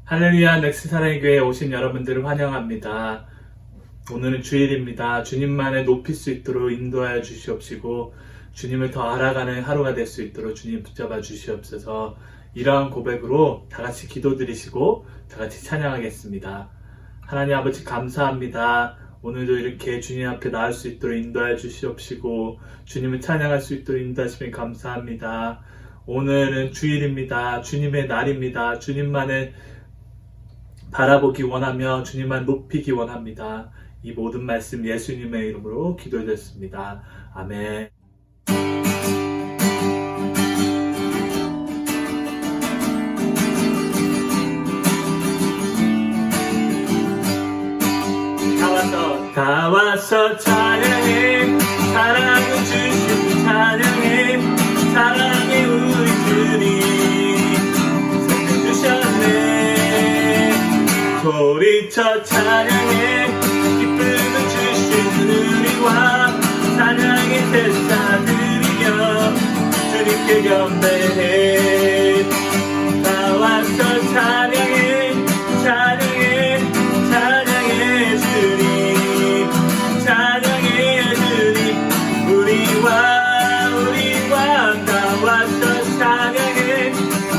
할렐루야, 넥스 사랑의 교회에 오신 여러분들을 환영합니다. 오늘은 주일입니다. 주님만을 높일 수 있도록 인도하여 주시옵시고 주님을 더 알아가는 하루가 될 수 있도록 주님 붙잡아 주시옵소서. 이러한 고백으로 다 같이 기도드리시고 다 같이 찬양하겠습니다. 하나님 아버지 감사합니다. 오늘도 이렇게 주님 앞에 나올 수 있도록 인도하여 주시옵시고 주님을 찬양할 수 있도록 인도하시면 감사합니다. 오늘은 주일입니다. 주님의 날입니다. 주님만을 바라보기 원하며 주님만 높이기 원합니다. 이 모든 말씀 예수님의 이름으로 기도드렸습니다. 아멘. 다 왔어 찬양해 사랑을 주신 찬양해 사랑의 우리 주님 생명 주셨네 소리쳐 찬양해 기쁨을 주신 우리와 찬양의 제사 드리며 주님께 경배해 다 왔어 찬양해 찬양해 찬양해 주님 찬양해 주님 우리와 다 왔어 찬양해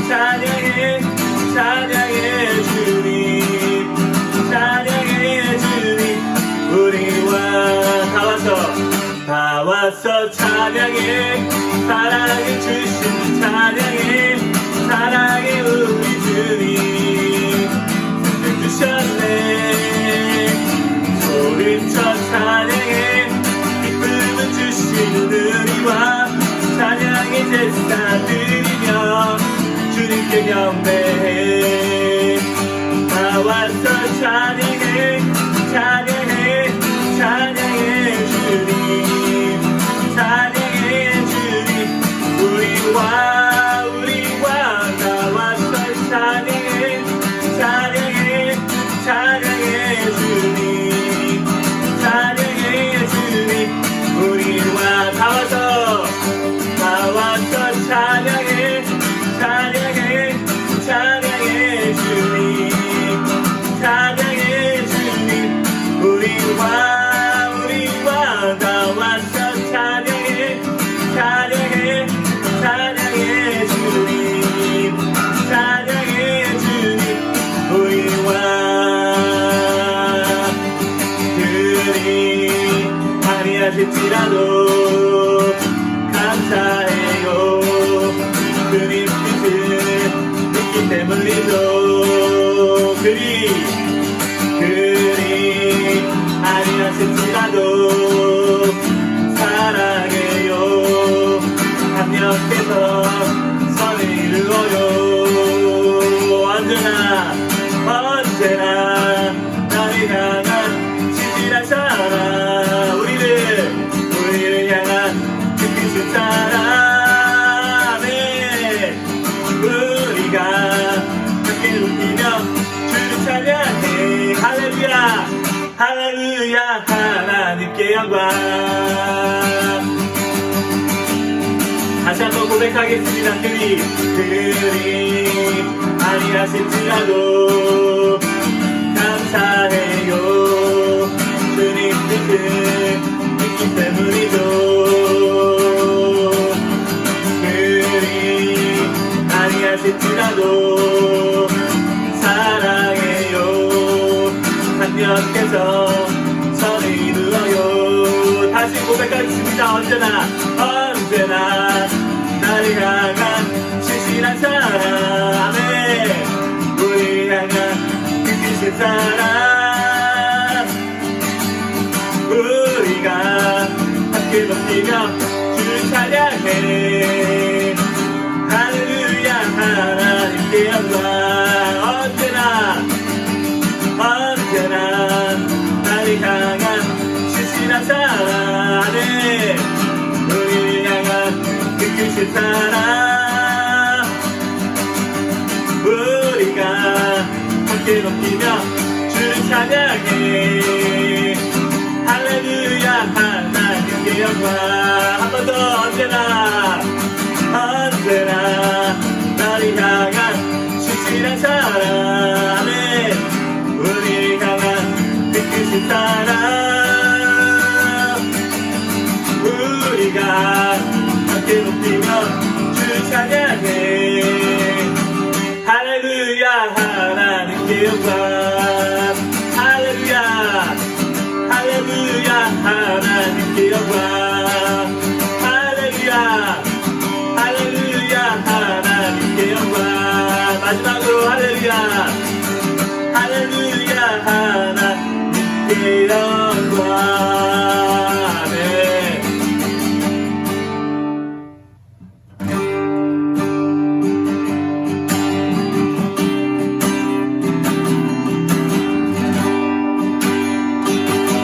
찬양해 찬양해 주님 찬양해 주님 우리와 다 왔어 찬양해 사랑을 주신 찬양해 사랑의 우리 주님 생명 주셨네 소리쳐 찬양해 기쁨을 주신 우리와 찬양의 제사 드리며 주님께 경배해 다 왔어 찬양해 찬양해 찬양해 주님 찬양해 주님 우리와 다 왔어 찬양해 찬양해 찬양해 주님 찬양해 주님 우리와 다 왔어 찬양해 찬양해 찬양해 주님 찬양해 주님 우리와 다 왔어 찬양해 찬양해 찬양해 주님 찬양해 주님 우리와 그리 아니하실지라도 감사해요 주님 뜻을 믿기 때문이죠 그리 아니하실지라도 사랑해요 합력해서 선을 이루어요 언제나 나를 향한 진실한 사랑 우리를 향한 그 크신 사랑에 우리가 함께 높이며 주를 찬양해 할렐루야 할렐루야 하나님께 영광 다시 한번 고백하겠습니다. 그리 아니하실지라도 감사해요 주님 뜻을 믿기 때문이죠 그리 아니하실지라도 사랑해요 합력해서 선을 이루어요 다시 고백하겠습니다. 언제나 나를 향한 신실한 사랑 아멘 우리 향한 그 크신 사랑 우리가 함께 높이며 주를 찬양해 할렐루야 하나님께 영광 언제나 나를 향한 신실한 사랑 우리를 향한 그 크신 사랑 우리가 함께 높이며 주를 찬양해 할렐루야 하나님께 영광 한 번 더 언제나 나를 향한 신실한 사랑 하나님께 영광. 할렐루야 할렐루야 하나님께 영광. 할렐루야 할렐루야 하나님께 영광. 마지막으로 할렐루야 할렐루야 하나님께 영광.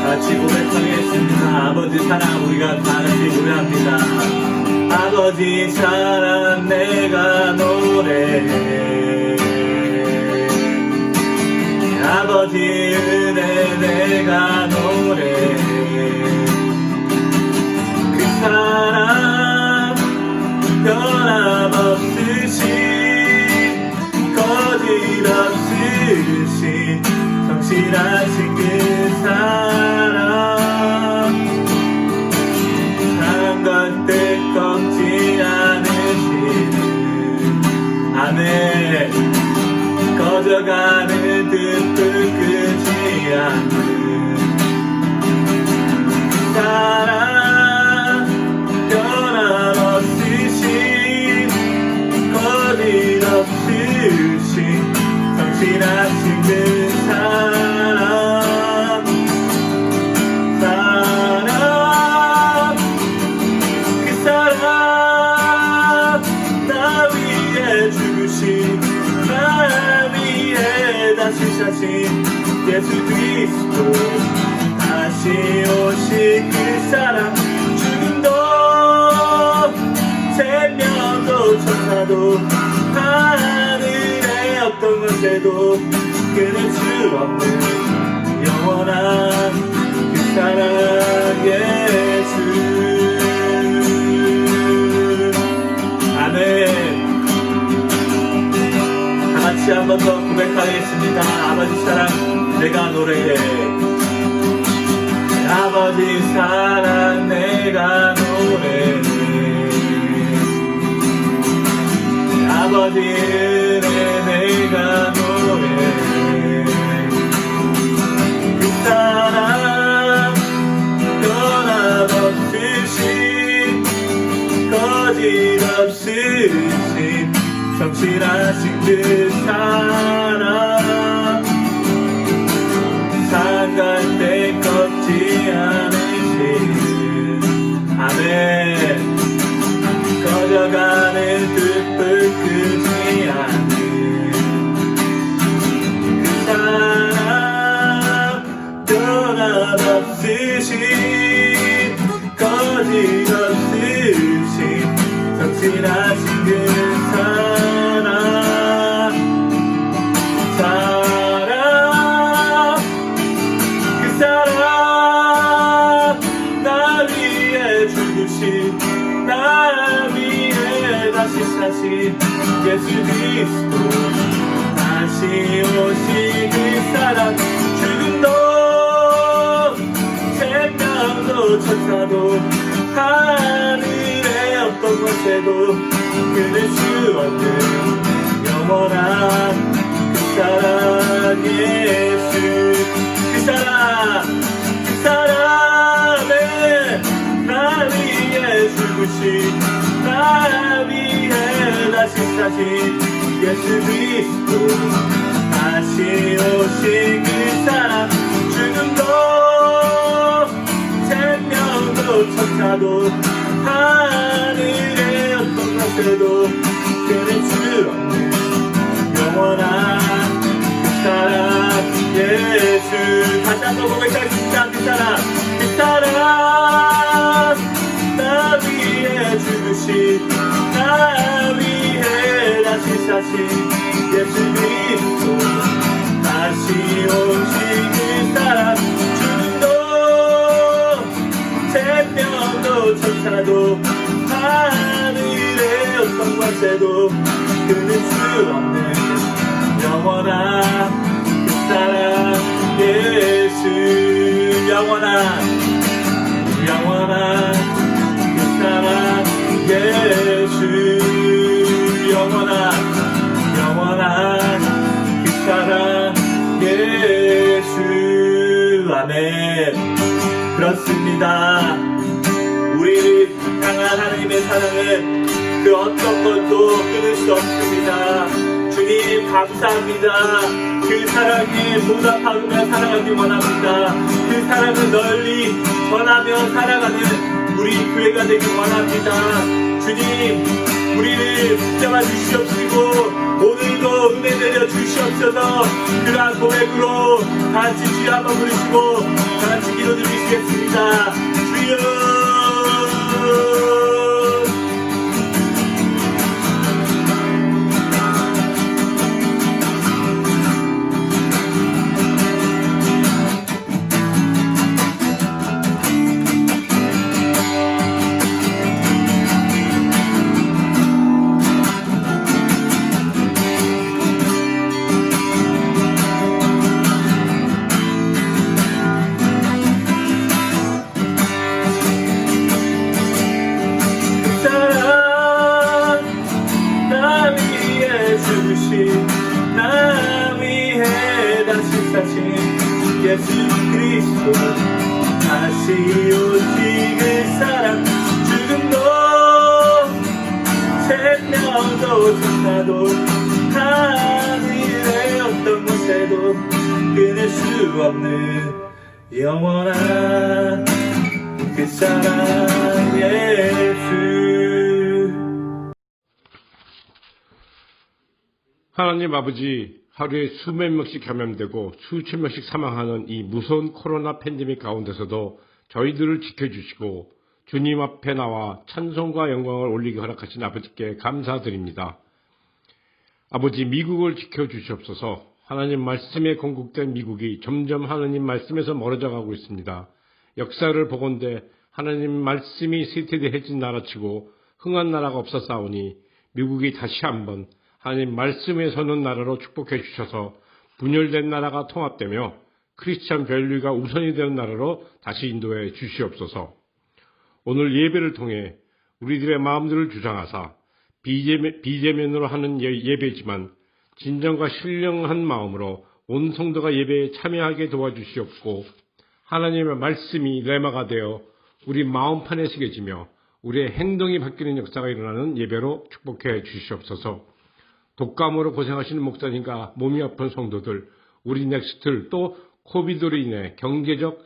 같이 고백하겠습니다. 아버지 사랑 우리가 다 같이 노래합니다. 아버지 사랑 내가 노래해. 아버지 은혜 내가 노래해. 그 사랑 변함없으신 거짓없으신 성실하신 그 사랑 상관때 꺾지 않으시는 아멘. 꺼져가는 듯 끄지 않는 사랑 변함없으신 거짓없으신 성실하신 그 사랑 그 사랑 나 위해 죽으신 나 위해 다시 사신 예수 그리스도 다시 오신 그 사랑 죽음도 생명도 천사도 하늘의 어떤 것에도 끊을 수 없는 영원한 그 사랑 예수. 아멘. 다같이 한 번 더 고백하겠습니다. 아버지 사랑 내가 노래해. 아버지 사랑 내가 노래해. 아버지 은혜 내가 노래해. 그 사랑 변함없으신 거짓없으신 성실하신 그 사랑 상관때 꺾지 않으신 아멘. 꺼져가는 듯불 끄지 않는 그 사랑 변함없으신 거짓없으신 성실하신 그 그 사랑 나 위해 죽으신 나 위해 다시 사신 예수 그리스도 다시 오신 그 사랑 죽음도 생명도 천사도 하늘의 어떤 것에도 끊을 수 없는 영원한 그 사랑 예수. 그 사랑에 나 위해 죽으신 나 위해 다시 사신 예수 그리스도 다시 오신 그 사랑 죽음도 생명도 천사도 하늘의 어떤 것에도 끊을 수 없는 영원한 그 사랑 예수. 다시 한번 고백하겠습니다. 그 사랑 나 위해 죽으신 나 위해 다시 사신 예수 그리스도 다시 오신 그 사랑 죽음도 생명도 천사도 하늘의 어떤 것에도 끊을 수 없는 영원한 그 사랑 예수. 영원한 그 사랑 예수. 영원한 그 아멘. 그렇습니다. 우리를 향한 하나님의 사랑은 그 어떤 것도 끊을 수 없습니다. 주님 감사합니다. 그 사랑에 보답하며 살아가기 원합니다. 그 사랑을 널리 전하며 살아가는 우리 교회가 되기 원합니다. 주님, 우리를 붙잡아 주시옵시고 오늘도 은혜 내려 주시옵소서. 그러한 고백으로 같이 주여 한번 부르시고 같이 기도 드리시겠습니다. 주여. 나 위해 다시 사신 예수 그리스도 다시 오직 그 사랑 죽음도 생명도 천사도 하늘의 어떤 곳에도 끊을 수 없는 영원한 그 사랑 예수. 하나님 아버지, 하루에 수백 명씩 감염되고 수천 명씩 사망하는 이 무서운 코로나 팬데믹 가운데서도 저희들을 지켜주시고 주님 앞에 나와 찬송과 영광을 올리게 허락하신 아버지께 감사드립니다. 아버지, 미국을 지켜주시옵소서. 하나님 말씀에 건국된 미국이 점점 하나님 말씀에서 멀어져 가고 있습니다. 역사를 보건대 하나님 말씀이 쇠퇴해진 나라치고 흥한 나라가 없었사오니 미국이 다시 한번 하나님 말씀에 서는 나라로 축복해 주셔서 분열된 나라가 통합되며 크리스찬 밸류가 우선이 되는 나라로 다시 인도해 주시옵소서. 오늘 예배를 통해 우리들의 마음들을 주장하사 비대면으로 하는 예배지만 진정과 신령한 마음으로 온 성도가 예배에 참여하게 도와주시옵고 하나님의 말씀이 레마가 되어 우리 마음판에 새겨지며 우리의 행동이 바뀌는 역사가 일어나는 예배로 축복해 주시옵소서. 독감으로 고생하시는 목사님과 몸이 아픈 성도들, 우리 넥스트 또 코비드로 인해 경제적,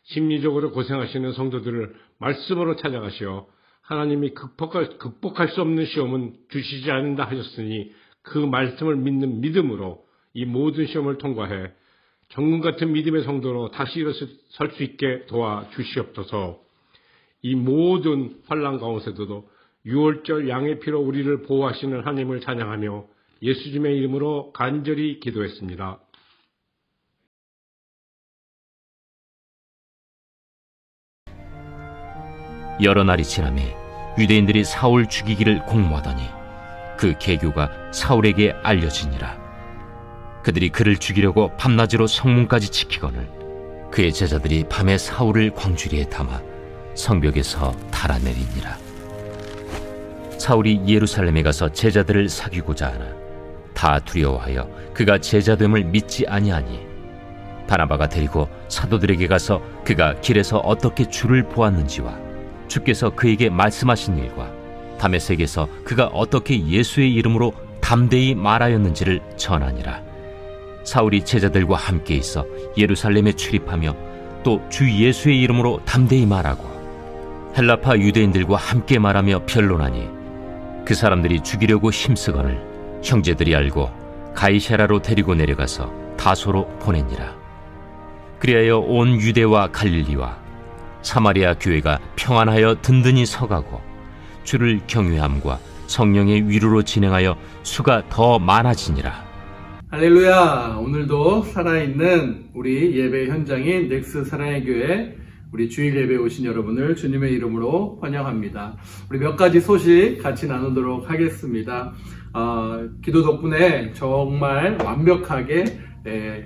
심리적으로 고생하시는 성도들을 말씀으로 찾아가시어 하나님이 극복할 수 없는 시험은 주시지 않는다 하셨으니 그 말씀을 믿는 믿음으로 이 모든 시험을 통과해 정금 같은 믿음의 성도로 다시 일어설 수 있게 도와주시옵소서. 이 모든 환난 가운데서도 6월절 양의 피로 우리를 보호하시는 하나님을 찬양하며 예수님의 이름으로 간절히 기도했습니다. 여러 날이 지나매 유대인들이 사울 죽이기를 공모하더니 그 계교가 사울에게 알려지니라. 그들이 그를 죽이려고 밤낮으로 성문까지 지키거늘 그의 제자들이 밤에 사울을 광주리에 담아 성벽에서 달아내리니라. 사울이 예루살렘에 가서 제자들을 사귀고자 하나 다 두려워하여 그가 제자됨을 믿지 아니하니 바나바가 데리고 사도들에게 가서 그가 길에서 어떻게 주를 보았는지와 주께서 그에게 말씀하신 일과 다메섹에서 그가 어떻게 예수의 이름으로 담대히 말하였는지를 전하니라. 사울이 제자들과 함께 있어 예루살렘에 출입하며 또 주 예수의 이름으로 담대히 말하고 헬라파 유대인들과 함께 말하며 변론하니 그 사람들이 죽이려고 힘쓰거늘 형제들이 알고 가이사랴로 데리고 내려가서 다소로 보내니라. 그리하여 온 유대와 갈릴리와 사마리아 교회가 평안하여 든든히 서가고 주를 경외함과 성령의 위로로 진행하여 수가 더 많아지니라. 할렐루야. 오늘도 살아있는 우리 예배 현장인 넥스 사랑의 교회 우리 주일 예배에 오신 여러분을 주님의 이름으로 환영합니다. 우리 몇 가지 소식 같이 나누도록 하겠습니다. 기도 덕분에 정말 완벽하게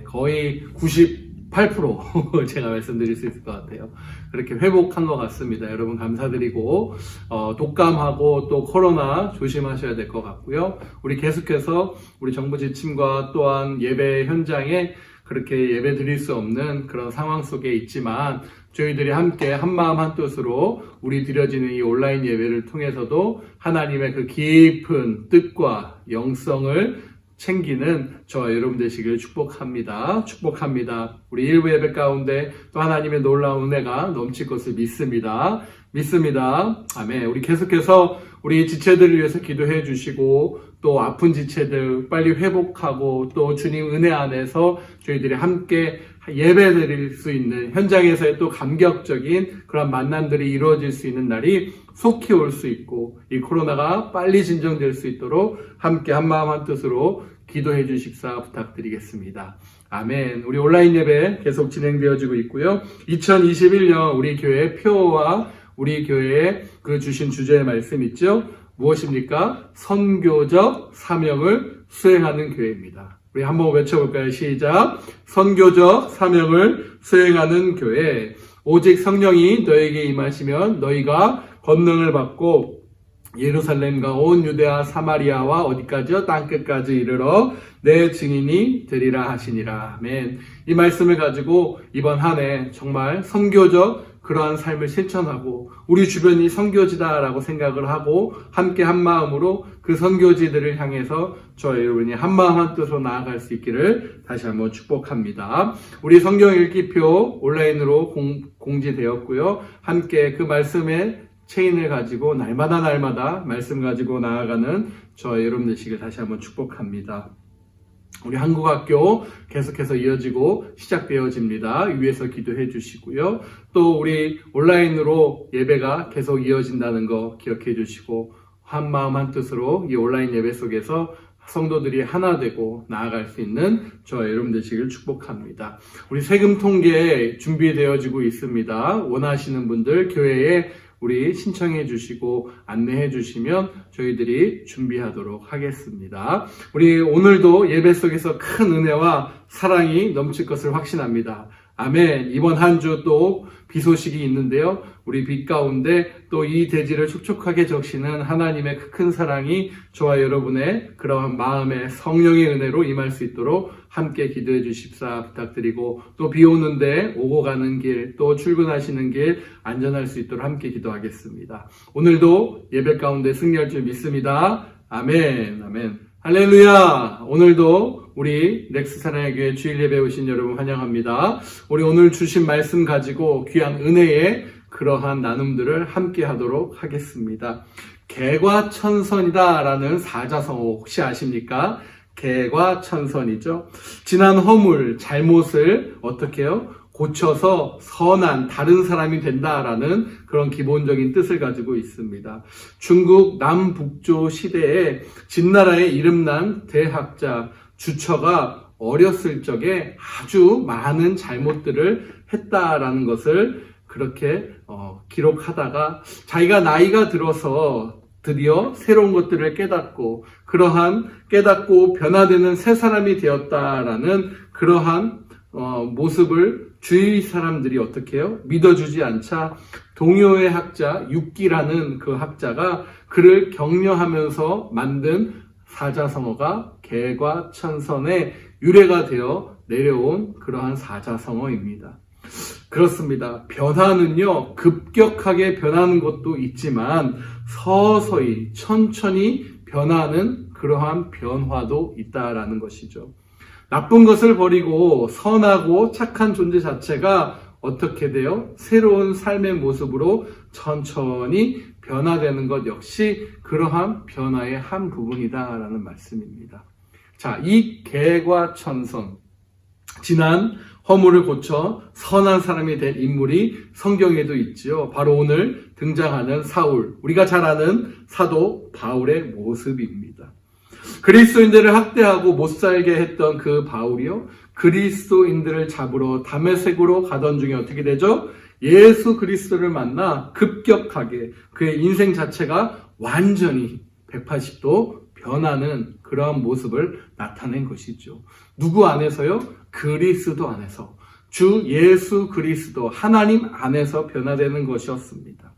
거의 98% 제가 말씀드릴 수 있을 것 같아요. 그렇게 회복한 것 같습니다. 여러분 감사드리고 독감하고 또 코로나 조심하셔야 될 것 같고요. 우리 계속해서 우리 정부 지침과 또한 예배 현장에 그렇게 예배 드릴 수 없는 그런 상황 속에 있지만 저희들이 함께 한마음 한뜻으로 우리 드려지는 이 온라인 예배를 통해서도 하나님의 그 깊은 뜻과 영성을 챙기는 저와 여러분 되시길 축복합니다. 축복합니다. 우리 일부 예배 가운데 또 하나님의 놀라운 은혜가 넘칠 것을 믿습니다. 믿습니다. 아멘. 우리 계속해서 우리 지체들을 위해서 기도해 주시고 또 아픈 지체들 빨리 회복하고 또 주님 은혜 안에서 저희들이 함께 예배 드릴 수 있는 현장에서의 또 감격적인 그런 만남들이 이루어질 수 있는 날이 속히 올 수 있고 이 코로나가 빨리 진정될 수 있도록 함께 한마음 한뜻으로 기도해 주십사 부탁드리겠습니다. 아멘. 우리 온라인 예배 계속 진행되어지고 있고요. 2021년 우리 교회 표와 우리 교회에 그 주신 주제의 말씀 있죠? 무엇입니까? 선교적 사명을 수행하는 교회입니다. 우리 한번 외쳐볼까요? 시작. 선교적 사명을 수행하는 교회. 오직 성령이 너에게 임하시면 너희가 권능을 받고 예루살렘과 온 유대아 사마리아와 어디까지요? 땅끝까지 이르러 내 증인이 되리라 하시니라. 아멘. 이 말씀을 가지고 이번 한 해 정말 선교적 그러한 삶을 실천하고 우리 주변이 선교지다라고 생각을 하고 함께 한 마음으로 그 선교지들을 향해서 저와 여러분이 한 마음 한 뜻으로 나아갈 수 있기를 다시 한번 축복합니다. 우리 성경 읽기표 온라인으로 공지되었고요. 함께 그 말씀의 체인을 가지고 날마다 말씀 가지고 나아가는 저와 여러분 되시길 다시 한번 축복합니다. 우리 한국학교 계속해서 이어지고 시작되어집니다. 위에서 기도해 주시고요. 또 우리 온라인으로 예배가 계속 이어진다는 거 기억해 주시고 한 마음 한 뜻으로 이 온라인 예배 속에서 성도들이 하나 되고 나아갈 수 있는 저와 여러분 되시길 축복합니다. 우리 세금 통계 준비되어지고 있습니다. 원하시는 분들 교회에 우리 신청해 주시고 안내해 주시면 저희들이 준비하도록 하겠습니다. 우리 오늘도 예배 속에서 큰 은혜와 사랑이 넘칠 것을 확신합니다. 아멘. 이번 한 주 또 비 소식이 있는데요. 우리 빛 가운데 또 이 대지를 촉촉하게 적시는 하나님의 큰 사랑이 저와 여러분의 그러한 마음에 성령의 은혜로 임할 수 있도록 함께 기도해 주십사 부탁드리고 또 비 오는데 오고 가는 길 또 출근하시는 길 안전할 수 있도록 함께 기도하겠습니다. 오늘도 예배 가운데 승리할 줄 믿습니다. 아멘. 아멘. 할렐루야. 오늘도 우리 렉스 사랑의 교회 주일 예배 오신 여러분 환영합니다. 우리 오늘 주신 말씀 가지고 귀한 은혜의 그러한 나눔들을 함께 하도록 하겠습니다. 개과천선이다라는 사자성어 혹시 아십니까? 개과천선이죠. 지난 허물, 잘못을 어떻게 해요? 고쳐서 선한 다른 사람이 된다라는 그런 기본적인 뜻을 가지고 있습니다. 중국 남북조 시대에 진나라에 이름난 대학자 주처가 어렸을 적에 아주 많은 잘못들을 했다라는 것을 그렇게 기록하다가 자기가 나이가 들어서 드디어 새로운 것들을 깨닫고 그러한 깨닫고 변화되는 새 사람이 되었다라는 그러한 모습을 주위 사람들이 어떻게 해요? 믿어주지 않자 동요의 학자 육기라는 그 학자가 그를 격려하면서 만든 사자성어가 개과천선의 유래가 되어 내려온 그러한 사자성어입니다. 그렇습니다. 변화는요, 급격하게 변하는 것도 있지만 서서히 천천히 변하는 그러한 변화도 있다라는 것이죠. 나쁜 것을 버리고 선하고 착한 존재 자체가 어떻게 돼요? 새로운 삶의 모습으로 천천히 변화되는 것 역시 그러한 변화의 한 부분이다라는 말씀입니다. 자, 이 개과천선, 지난 허물을 고쳐 선한 사람이 된 인물이 성경에도 있지요. 바로 오늘 등장하는 사울, 우리가 잘 아는 사도 바울의 모습입니다. 그리스도인들을 학대하고 못 살게 했던 그 바울이요, 그리스도인들을 잡으러 다메섹으로 가던 중에 어떻게 되죠? 예수 그리스도를 만나 급격하게 그의 인생 자체가 완전히 180도 변하는 그러한 모습을 나타낸 것이죠. 누구 안에서요? 그리스도 안에서, 주 예수 그리스도 하나님 안에서 변화되는 것이었습니다.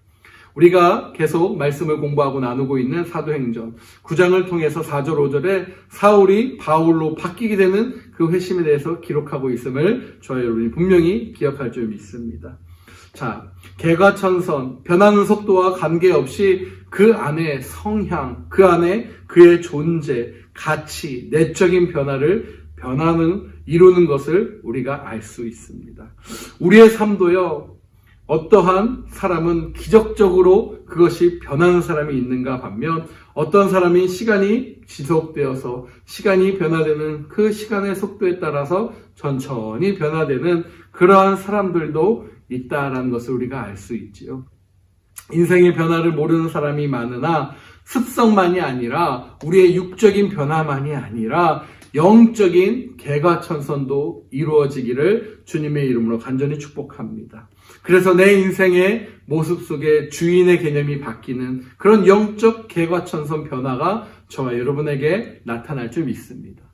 우리가 계속 말씀을 공부하고 나누고 있는 사도행전 9장을 통해서 4절 5절에 사울이 바울로 바뀌게 되는 그 회심에 대해서 기록하고 있음을 저희 여러분이 분명히 기억할 줄 믿습니다. 자, 개과천선, 변하는 속도와 관계없이 그 안에 성향, 그 안에 그의 존재, 가치, 내적인 변화는 이루는 것을 우리가 알 수 있습니다. 우리의 삶도요, 어떠한 사람은 기적적으로 그것이 변하는 사람이 있는가 반면 어떤 사람이 시간이 지속되어서 시간이 변화되는 그 시간의 속도에 따라서 천천히 변화되는 그러한 사람들도 있다라는 것을 우리가 알 수 있지요. 인생의 변화를 모르는 사람이 많으나 습성만이 아니라 우리의 육적인 변화만이 아니라 영적인 개과천선도 이루어지기를 주님의 이름으로 간절히 축복합니다. 그래서 내 인생의 모습 속에 주인의 개념이 바뀌는 그런 영적 개과천선 변화가 저와 여러분에게 나타날 줄 믿습니다.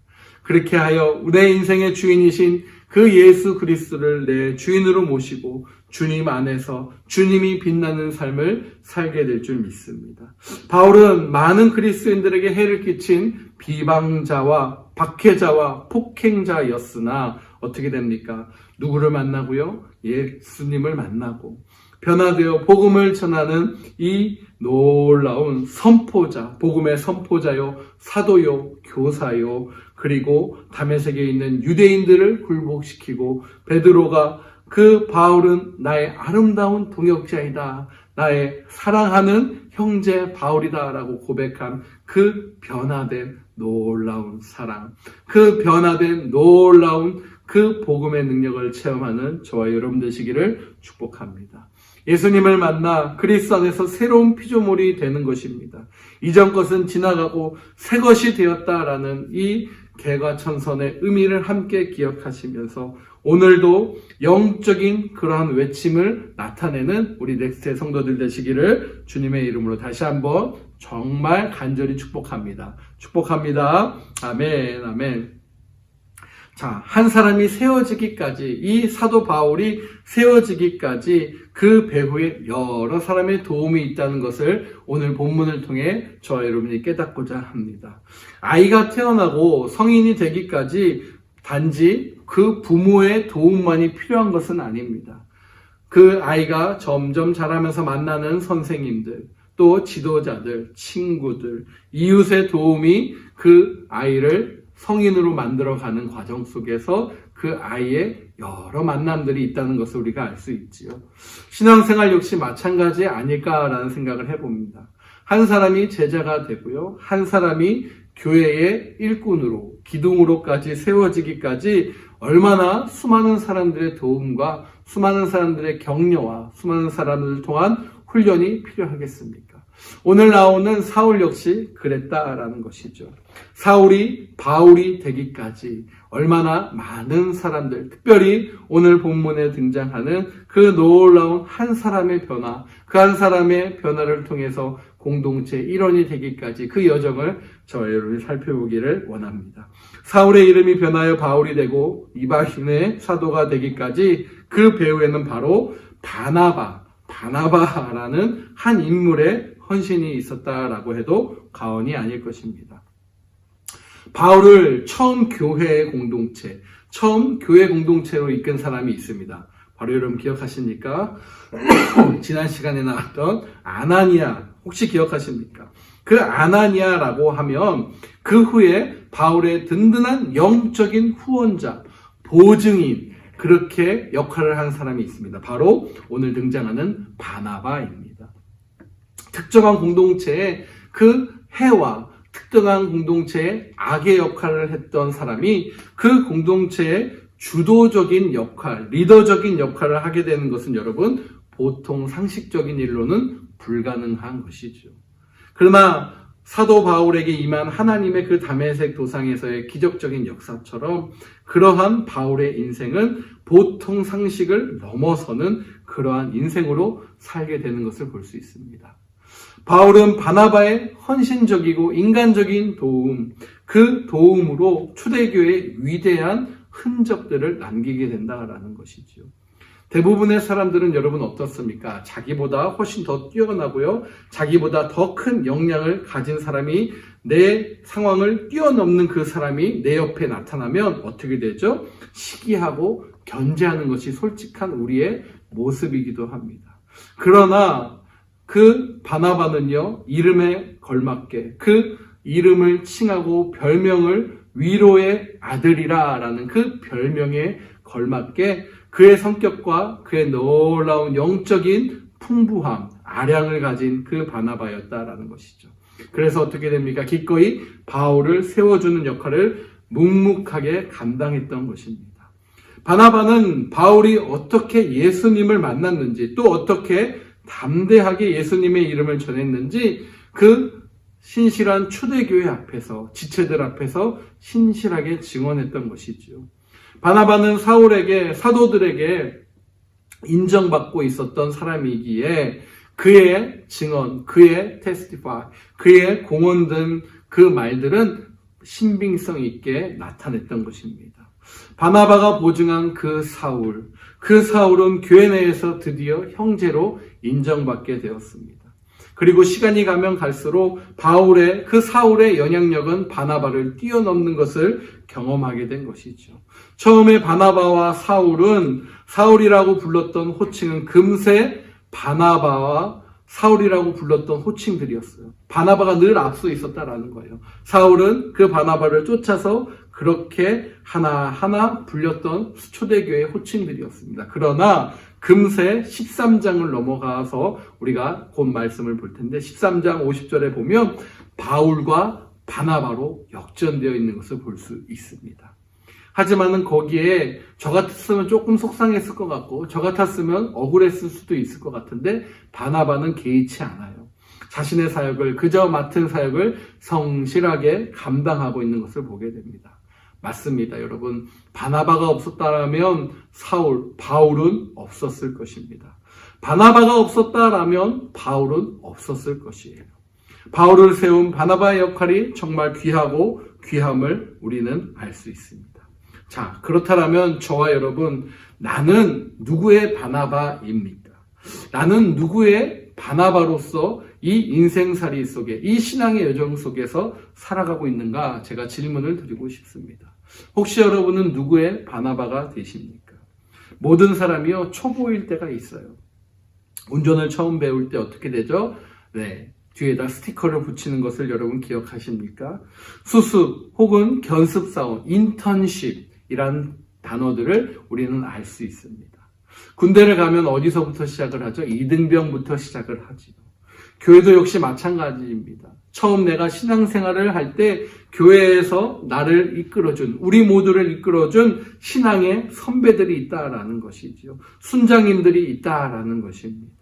그렇게 하여 내 인생의 주인이신 그 예수 그리스도를 내 주인으로 모시고 주님 안에서 주님이 빛나는 삶을 살게 될 줄 믿습니다. 바울은 많은 그리스도인들에게 해를 끼친 비방자와 박해자와 폭행자였으나 어떻게 됩니까? 누구를 만나고요? 예수님을 만나고 변화되어 복음을 전하는 이 놀라운 선포자, 복음의 선포자요, 사도요, 교사요, 그리고 다메섹에 있는 유대인들을 굴복시키고 베드로가 그 바울은 나의 아름다운 동역자이다. 나의 사랑하는 형제 바울이다 라고 고백한 그 변화된 놀라운 사랑, 그 변화된 놀라운 그 복음의 능력을 체험하는 저와 여러분 되시기를 축복합니다. 예수님을 만나 그리스도 안에서 새로운 피조물이 되는 것입니다. 이전 것은 지나가고 새 것이 되었다라는 이 개과천선의 의미를 함께 기억하시면서 오늘도 영적인 그러한 외침을 나타내는 우리 넥스트의 성도들 되시기를 주님의 이름으로 다시 한번 정말 간절히 축복합니다. 축복합니다. 아멘, 아멘. 자, 한 사람이 세워지기까지, 이 사도 바울이 세워지기까지 그 배후에 여러 사람의 도움이 있다는 것을 오늘 본문을 통해 저와 여러분이 깨닫고자 합니다. 아이가 태어나고 성인이 되기까지 단지 그 부모의 도움만이 필요한 것은 아닙니다. 그 아이가 점점 자라면서 만나는 선생님들, 또 지도자들, 친구들, 이웃의 도움이 그 아이를 성인으로 만들어가는 과정 속에서 그 아이의 여러 만남들이 있다는 것을 우리가 알 수 있지요. 신앙생활 역시 마찬가지 아닐까라는 생각을 해봅니다. 한 사람이 제자가 되고요. 한 사람이 교회의 일꾼으로, 기둥으로까지 세워지기까지 얼마나 수많은 사람들의 도움과 수많은 사람들의 격려와 수많은 사람들을 통한 훈련이 필요하겠습니까? 오늘 나오는 사울 역시 그랬다라는 것이죠. 사울이 바울이 되기까지 얼마나 많은 사람들, 특별히 오늘 본문에 등장하는 그 놀라운 한 사람의 변화, 그 한 사람의 변화를 통해서 공동체 일원이 되기까지 그 여정을 저와 여러분이 살펴보기를 원합니다. 사울의 이름이 변하여 바울이 되고 이방인의 사도가 되기까지 그 배후에는 바로 바나바라는 한 인물의 헌신이 있었다라고 해도 과언이 아닐 것입니다. 바울을 처음 교회 공동체로 이끈 사람이 있습니다. 바로 여러분 기억하십니까? 지난 시간에 나왔던 아나니아 혹시 기억하십니까? 그 아나니아라고 하면 그 후에 바울의 든든한 영적인 후원자, 보증인 그렇게 역할을 한 사람이 있습니다. 바로 오늘 등장하는 바나바입니다. 특정한 공동체의 그 해와 특정한 공동체의 악의 역할을 했던 사람이 그 공동체의 주도적인 역할, 리더적인 역할을 하게 되는 것은 여러분 보통 상식적인 일로는 불가능한 것이죠. 그러나 사도 바울에게 임한 하나님의 그 다메섹 도상에서의 기적적인 역사처럼 그러한 바울의 인생은 보통 상식을 넘어서는 그러한 인생으로 살게 되는 것을 볼 수 있습니다. 바울은 바나바의 헌신적이고 인간적인 도움, 그 도움으로 초대교회의 위대한 흔적들을 남기게 된다라는 것이죠. 대부분의 사람들은 여러분 어떻습니까? 자기보다 훨씬 더 뛰어나고요. 자기보다 더 큰 역량을 가진 사람이 내 상황을 뛰어넘는 그 사람이 내 옆에 나타나면 어떻게 되죠? 시기하고 견제하는 것이 솔직한 우리의 모습이기도 합니다. 그러나 그 바나바는요, 이름에 걸맞게 그 이름을 칭하고 별명을 위로의 아들이라 라는 그 별명에 걸맞게 그의 성격과 그의 놀라운 영적인 풍부함, 아량을 가진 그 바나바였다라는 것이죠. 그래서 어떻게 됩니까? 기꺼이 바울을 세워주는 역할을 묵묵하게 감당했던 것입니다. 바나바는 바울이 어떻게 예수님을 만났는지, 또 어떻게 담대하게 예수님의 이름을 전했는지 그 신실한 초대교회 앞에서, 지체들 앞에서 신실하게 증언했던 것이죠. 바나바는 사도들에게 인정받고 있었던 사람이기에 그의 증언, 그의 테스티파이, 그의 공언 등 그 말들은 신빙성 있게 나타냈던 것입니다. 바나바가 보증한 그 사울은 교회 내에서 드디어 형제로 인정받게 되었습니다. 그리고 시간이 가면 갈수록 사울의 영향력은 바나바를 뛰어넘는 것을 경험하게 된 것이죠. 처음에 바나바와 사울이라고 불렀던 호칭은 금세 바나바와 사울이라고 불렀던 호칭들이었어요. 바나바가 늘 앞서 있었다라는 거예요. 사울은 그 바나바를 쫓아서 그렇게 하나하나 불렸던 초대교회 호칭들이었습니다. 그러나 금세 13장을 넘어가서 우리가 곧 말씀을 볼 텐데 13장 50절에 보면 바울과 바나바로 역전되어 있는 것을 볼 수 있습니다. 하지만은 거기에 저 같았으면 조금 속상했을 것 같고 저 같았으면 억울했을 수도 있을 것 같은데 바나바는 개의치 않아요. 자신의 사역을 그저 맡은 사역을 성실하게 감당하고 있는 것을 보게 됩니다. 맞습니다, 여러분. 바나바가 없었다라면 바울은 없었을 것입니다. 바나바가 없었다라면 바울은 없었을 것이에요. 바울을 세운 바나바의 역할이 정말 귀하고 귀함을 우리는 알 수 있습니다. 자, 그렇다면 저와 여러분, 나는 누구의 바나바입니까? 나는 누구의 바나바로서 이 인생살이 속에, 이 신앙의 여정 속에서 살아가고 있는가? 제가 질문을 드리고 싶습니다. 혹시 여러분은 누구의 바나바가 되십니까? 모든 사람이요, 초보일 때가 있어요. 운전을 처음 배울 때 어떻게 되죠? 네, 뒤에다 스티커를 붙이는 것을 여러분 기억하십니까? 수습 혹은 견습사원, 인턴십이란 단어들을 우리는 알 수 있습니다. 군대를 가면 어디서부터 시작을 하죠? 이등병부터 시작을 하죠. 교회도 역시 마찬가지입니다. 처음 내가 신앙생활을 할 때 교회에서 나를 이끌어준, 우리 모두를 이끌어준 신앙의 선배들이 있다라는 것이죠. 순장님들이 있다라는 것입니다.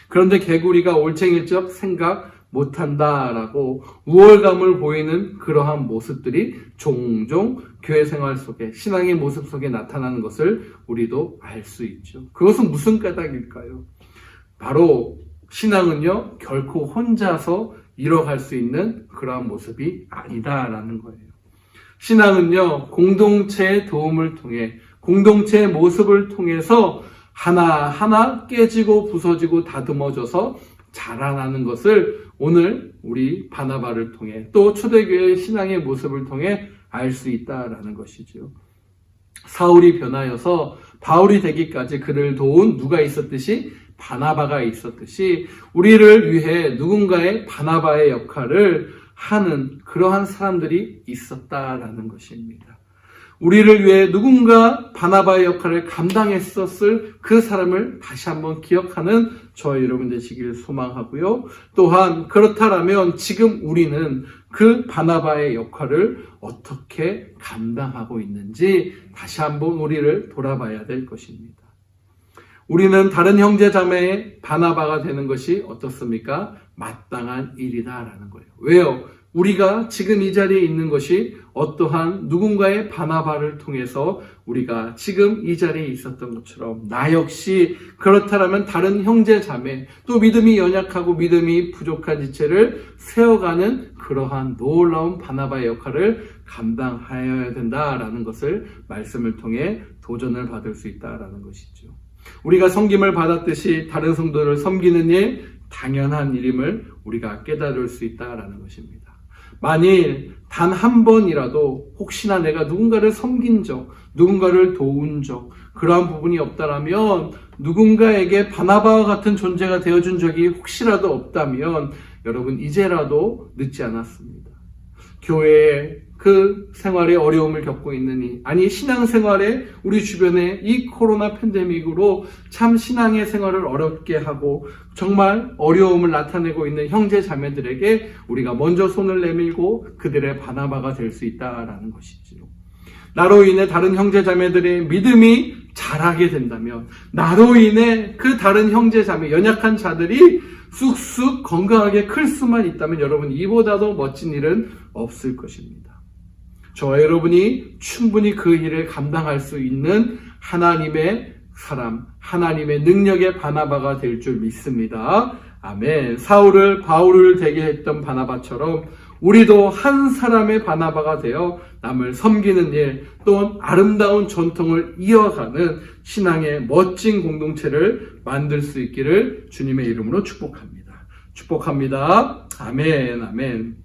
그런데 개구리가 올챙일적 생각 못한다라고 우월감을 보이는 그러한 모습들이 종종 교회 생활 속에, 신앙의 모습 속에 나타나는 것을 우리도 알 수 있죠. 그것은 무슨 까닭일까요? 바로 신앙은요, 결코 혼자서 이뤄갈 수 있는 그러한 모습이 아니다라는 거예요. 신앙은요, 공동체의 도움을 통해, 공동체의 모습을 통해서 하나하나 깨지고 부서지고 다듬어져서 자라나는 것을 오늘 우리 바나바를 통해 또 초대교회의 신앙의 모습을 통해 알 수 있다라는 것이죠. 사울이 변하여서 바울이 되기까지 그를 도운 누가 있었듯이 바나바가 있었듯이 우리를 위해 누군가의 바나바의 역할을 하는 그러한 사람들이 있었다라는 것입니다. 우리를 위해 누군가 바나바의 역할을 감당했었을 그 사람을 다시 한번 기억하는 저와 여러분 되시길 소망하고요. 또한 그렇다라면 지금 우리는 그 바나바의 역할을 어떻게 감당하고 있는지 다시 한번 우리를 돌아봐야 될 것입니다. 우리는 다른 형제 자매의 바나바가 되는 것이 어떻습니까? 마땅한 일이다라는 거예요. 왜요? 우리가 지금 이 자리에 있는 것이 어떠한 누군가의 바나바를 통해서 우리가 지금 이 자리에 있었던 것처럼 나 역시 그렇다면 다른 형제 자매, 또 믿음이 연약하고 믿음이 부족한 지체를 세워가는 그러한 놀라운 바나바의 역할을 감당하여야 된다라는 것을 말씀을 통해 도전을 받을 수 있다라는 것이죠. 우리가 섬김을 받았듯이 다른 성도를 섬기는 일, 당연한 일임을 우리가 깨달을 수 있다라는 것입니다. 만일 단 한 번이라도 혹시나 내가 누군가를 섬긴 적, 누군가를 도운 적, 그러한 부분이 없다라면, 누군가에게 바나바와 같은 존재가 되어준 적이 혹시라도 없다면 여러분 이제라도 늦지 않았습니다. 교회에 그 생활에 어려움을 겪고 있느니, 아니 신앙생활에 우리 주변에 이 코로나 팬데믹으로 참 신앙의 생활을 어렵게 하고 정말 어려움을 나타내고 있는 형제 자매들에게 우리가 먼저 손을 내밀고 그들의 바나바가 될 수 있다라는 것이지요. 나로 인해 다른 형제 자매들의 믿음이 자라게 된다면, 나로 인해 그 다른 형제 자매, 연약한 자들이 쑥쑥 건강하게 클 수만 있다면 여러분 이보다도 멋진 일은 없을 것입니다. 저와 여러분이 충분히 그 일을 감당할 수 있는 하나님의 사람, 하나님의 능력의 바나바가 될 줄 믿습니다. 아멘. 사울을 바울을 되게 했던 바나바처럼 우리도 한 사람의 바나바가 되어 남을 섬기는 일, 또한 아름다운 전통을 이어가는 신앙의 멋진 공동체를 만들 수 있기를 주님의 이름으로 축복합니다. 축복합니다. 아멘, 아멘.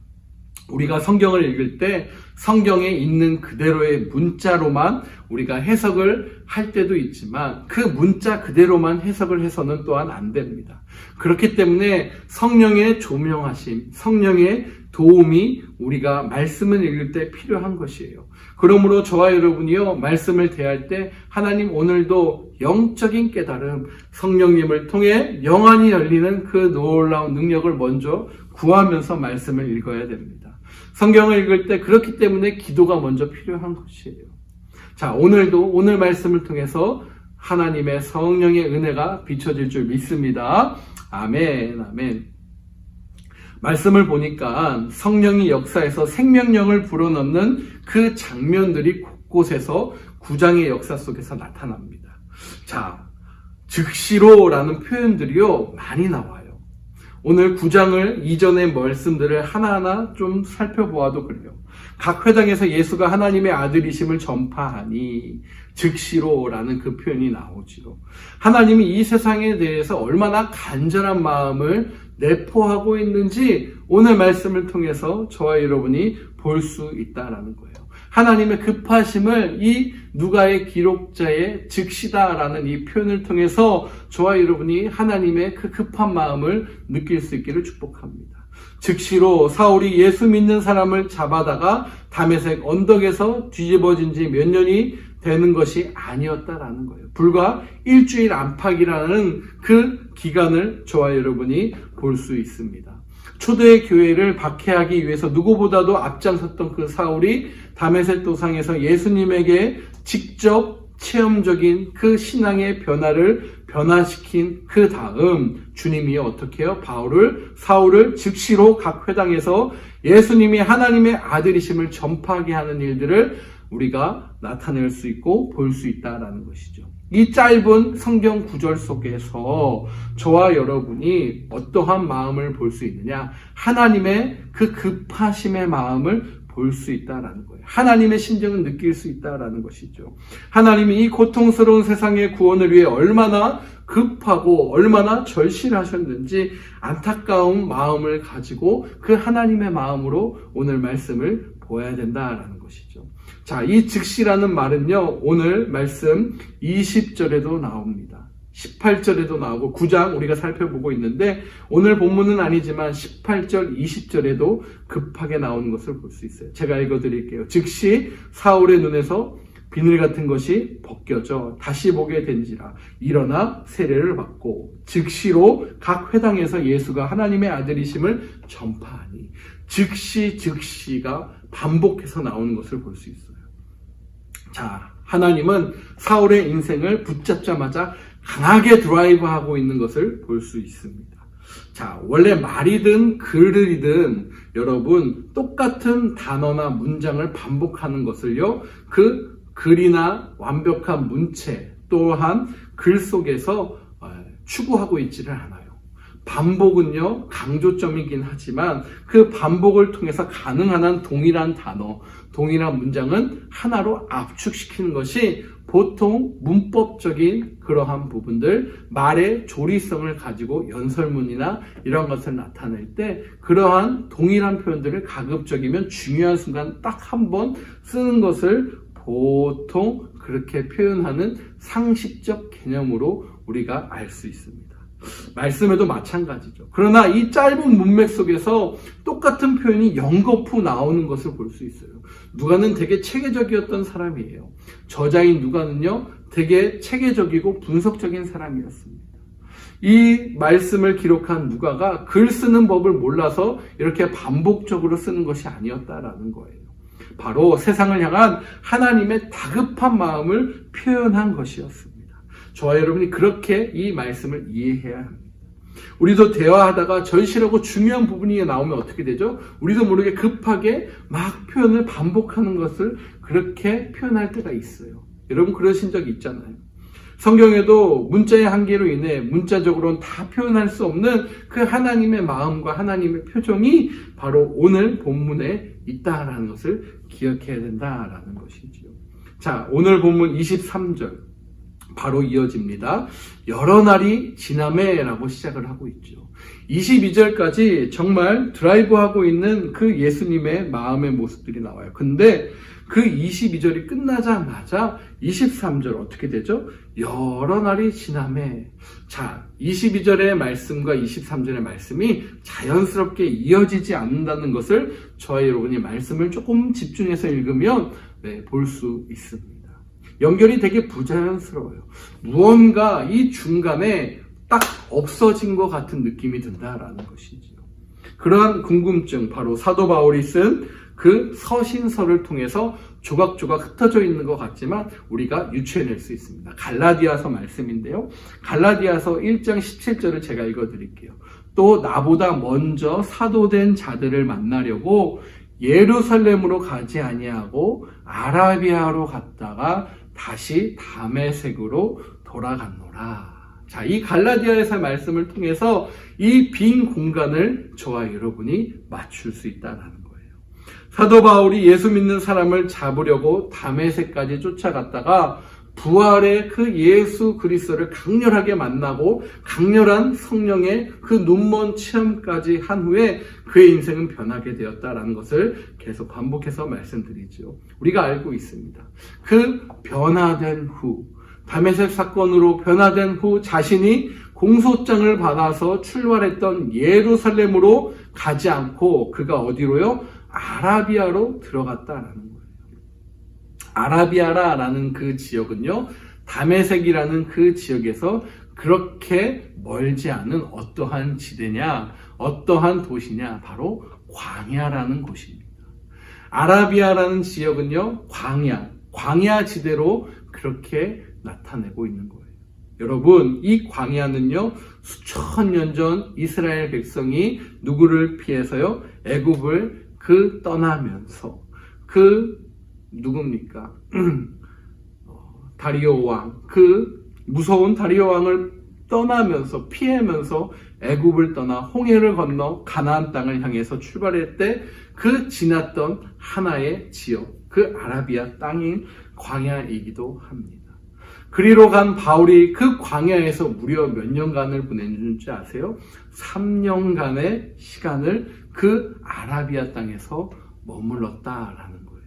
우리가 성경을 읽을 때 성경에 있는 그대로의 문자로만 우리가 해석을 할 때도 있지만 그 문자 그대로만 해석을 해서는 또한 안 됩니다. 그렇기 때문에 성령의 조명하심, 성령의 도움이 우리가 말씀을 읽을 때 필요한 것이에요. 그러므로 저와 여러분이요, 말씀을 대할 때 하나님 오늘도 영적인 깨달음, 성령님을 통해 영안이 열리는 그 놀라운 능력을 먼저 구하면서 말씀을 읽어야 됩니다. 성경을 읽을 때 그렇기 때문에 기도가 먼저 필요한 것이에요. 자, 오늘도 오늘 말씀을 통해서 하나님의 성령의 은혜가 비춰질 줄 믿습니다. 아멘, 아멘. 말씀을 보니까 성령이 역사에서 생명력을 불어넣는 그 장면들이 곳곳에서 구장의 역사 속에서 나타납니다. 자, 즉시로라는 표현들이요, 많이 나와요. 오늘 9장을 이전의 말씀들을 하나하나 좀 살펴보아도 그래요. 각 회당에서 예수가 하나님의 아들이심을 전파하니 즉시로라는 그 표현이 나오지요. 하나님이 이 세상에 대해서 얼마나 간절한 마음을 내포하고 있는지 오늘 말씀을 통해서 저와 여러분이 볼 수 있다라는 거예요. 하나님의 급하심을 이 누가의 기록자의 즉시다라는 이 표현을 통해서 저와 여러분이 하나님의 그 급한 마음을 느낄 수 있기를 축복합니다. 즉시로 사울이 예수 믿는 사람을 잡아다가 다메섹 언덕에서 뒤집어진 지 몇 년이 되는 것이 아니었다라는 거예요. 불과 일주일 안팎이라는 그 기간을 저와 여러분이 볼 수 있습니다. 초대의 교회를 박해하기 위해서 누구보다도 앞장섰던 그 사울이 다메섹 도상에서 예수님에게 직접 체험적인 그 신앙의 변화를 변화시킨 그 다음 주님이 어떻게 해요? 사울을 즉시로 각 회당에서 예수님이 하나님의 아들이심을 전파하게 하는 일들을 우리가 나타낼 수 있고 볼 수 있다라는 것이죠. 이 짧은 성경 구절 속에서 저와 여러분이 어떠한 마음을 볼 수 있느냐? 하나님의 그 급하심의 마음을 볼 수 있다라는 거예요. 하나님의 심정을 느낄 수 있다라는 것이죠. 하나님이 이 고통스러운 세상의 구원을 위해 얼마나 급하고 얼마나 절실하셨는지 안타까운 마음을 가지고 그 하나님의 마음으로 오늘 말씀을 보아야 된다라는 것이죠. 자, 이 즉시라는 말은요, 오늘 말씀 20절에도 나옵니다. 18절에도 나오고 9장 우리가 살펴보고 있는데 오늘 본문은 아니지만 18절, 20절에도 급하게 나오는 것을 볼 수 있어요. 제가 읽어드릴게요. 즉시 사울의 눈에서 비늘 같은 것이 벗겨져 다시 보게 된지라 일어나 세례를 받고 즉시로 각 회당에서 예수가 하나님의 아들이심을 전파하니 즉시가 반복해서 나오는 것을 볼 수 있어요. 자, 하나님은 사울의 인생을 붙잡자마자 강하게 드라이브하고 있는 것을 볼 수 있습니다. 자, 원래 말이든 글이든 여러분 똑같은 단어나 문장을 반복하는 것을요, 그 글이나 완벽한 문체 또한 글 속에서 추구하고 있지를 않아요. 반복은요, 강조점이긴 하지만 그 반복을 통해서 가능한 한 동일한 단어, 동일한 문장은 하나로 압축시키는 것이 보통 문법적인 그러한 부분들, 말의 조리성을 가지고 연설문이나 이런 것을 나타낼 때 그러한 동일한 표현들을 가급적이면 중요한 순간 딱 한 번 쓰는 것을 보통 그렇게 표현하는 상식적 개념으로 우리가 알 수 있습니다. 말씀에도 마찬가지죠. 그러나 이 짧은 문맥 속에서 똑같은 표현이 연거푸 나오는 것을 볼 수 있어요. 누가는 되게 체계적이었던 사람이에요. 저자인 누가는요, 되게 체계적이고 분석적인 사람이었습니다. 이 말씀을 기록한 누가가 글 쓰는 법을 몰라서 이렇게 반복적으로 쓰는 것이 아니었다라는 거예요. 바로 세상을 향한 하나님의 다급한 마음을 표현한 것이었습니다. 저와 여러분이 그렇게 이 말씀을 이해해야 합니다. 우리도 대화하다가 절실하고 중요한 부분이 나오면 어떻게 되죠? 우리도 모르게 급하게 막 표현을 반복하는 것을 그렇게 표현할 때가 있어요. 여러분 그러신 적 있잖아요. 성경에도 문자의 한계로 인해 문자적으로는 다 표현할 수 없는 그 하나님의 마음과 하나님의 표정이 바로 오늘 본문에 있다라는 것을 기억해야 된다라는 것이지요. 자, 오늘 본문 23절 바로 이어집니다. 여러 날이 지나매라고 시작을 하고 있죠. 22절까지 정말 드라이브하고 있는 그 예수님의 마음의 모습들이 나와요. 근데 그 22절이 끝나자마자 23절 어떻게 되죠? 여러 날이 지나매. 자, 22절의 말씀과 23절의 말씀이 자연스럽게 이어지지 않는다는 것을 저와 여러분이 말씀을 조금 집중해서 읽으면 볼 수 있습니다. 연결이 되게 부자연스러워요. 무언가 이 중간에 딱 없어진 것 같은 느낌이 든다라는 것이지요. 그러한 궁금증, 바로 사도 바울이 쓴 그 서신서를 통해서 조각조각 흩어져 있는 것 같지만 우리가 유추해낼 수 있습니다. 갈라디아서 말씀인데요. 갈라디아서 1장 17절을 제가 읽어드릴게요. 또 나보다 먼저 사도된 자들을 만나려고 예루살렘으로 가지 아니하고 아라비아로 갔다가 다시 다메섹으로 돌아갔노라. 자, 이 갈라디아에서의 말씀을 통해서 이 빈 공간을 저와 여러분이 맞출 수 있다는 거예요. 사도 바울이 예수 믿는 사람을 잡으려고 다메섹까지 쫓아갔다가 부활의 그 예수 그리스도를 강렬하게 만나고 강렬한 성령의 그 눈먼 체험까지 한 후에 그의 인생은 변하게 되었다라는 것을 계속 반복해서 말씀드리죠. 우리가 알고 있습니다. 그 변화된 후, 다메섹 사건으로 변화된 후 자신이 공소장을 받아서 출발했던 예루살렘으로 가지 않고 그가 어디로요? 아라비아로 들어갔다라는 거예요. 아라비아라는 그 지역은요, 다메섹이라는 그 지역에서 그렇게 멀지 않은 어떠한 지대냐, 어떠한 도시냐, 바로 광야라는 곳입니다. 아라비아라는 지역은요, 광야 지대로 그렇게 나타내고 있는 거예요. 여러분, 이 광야는요, 수천 년 전 이스라엘 백성이 누구를 피해서요, 애굽을 떠나면서 누굽니까? 다리오 왕, 무서운 다리오 왕을 떠나면서 피하면서 애굽을 떠나 홍해를 건너 가나안 땅을 향해서 출발할 때 그 지났던 하나의 지역, 그 아라비아 땅인 광야이기도 합니다. 그리로 간 바울이 그 광야에서 무려 몇 년간을 보냈는지 아세요? 3년간의 시간을 그 아라비아 땅에서 머물렀다라는 거예요.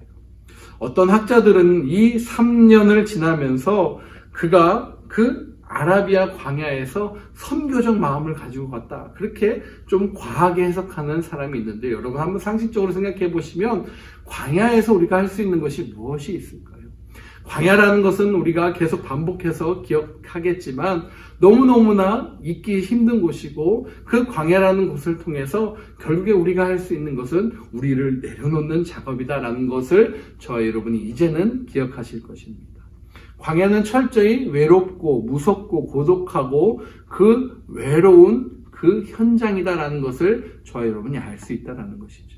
어떤 학자들은 이 3년을 지나면서 그가 그 아라비아 광야에서 선교적 마음을 가지고 갔다. 그렇게 좀 과하게 해석하는 사람이 있는데 여러분 한번 상식적으로 생각해 보시면 광야에서 우리가 할 수 있는 것이 무엇이 있을까요? 광야라는 것은 우리가 계속 반복해서 기억하겠지만 너무너무나 잊기 힘든 곳이고 그 광야라는 곳을 통해서 결국에 우리가 할 수 있는 것은 우리를 내려놓는 작업이다라는 것을 저와 여러분이 이제는 기억하실 것입니다. 광야는 철저히 외롭고 무섭고 고독하고 그 외로운 그 현장이다라는 것을 저와 여러분이 알 수 있다라는 것이죠.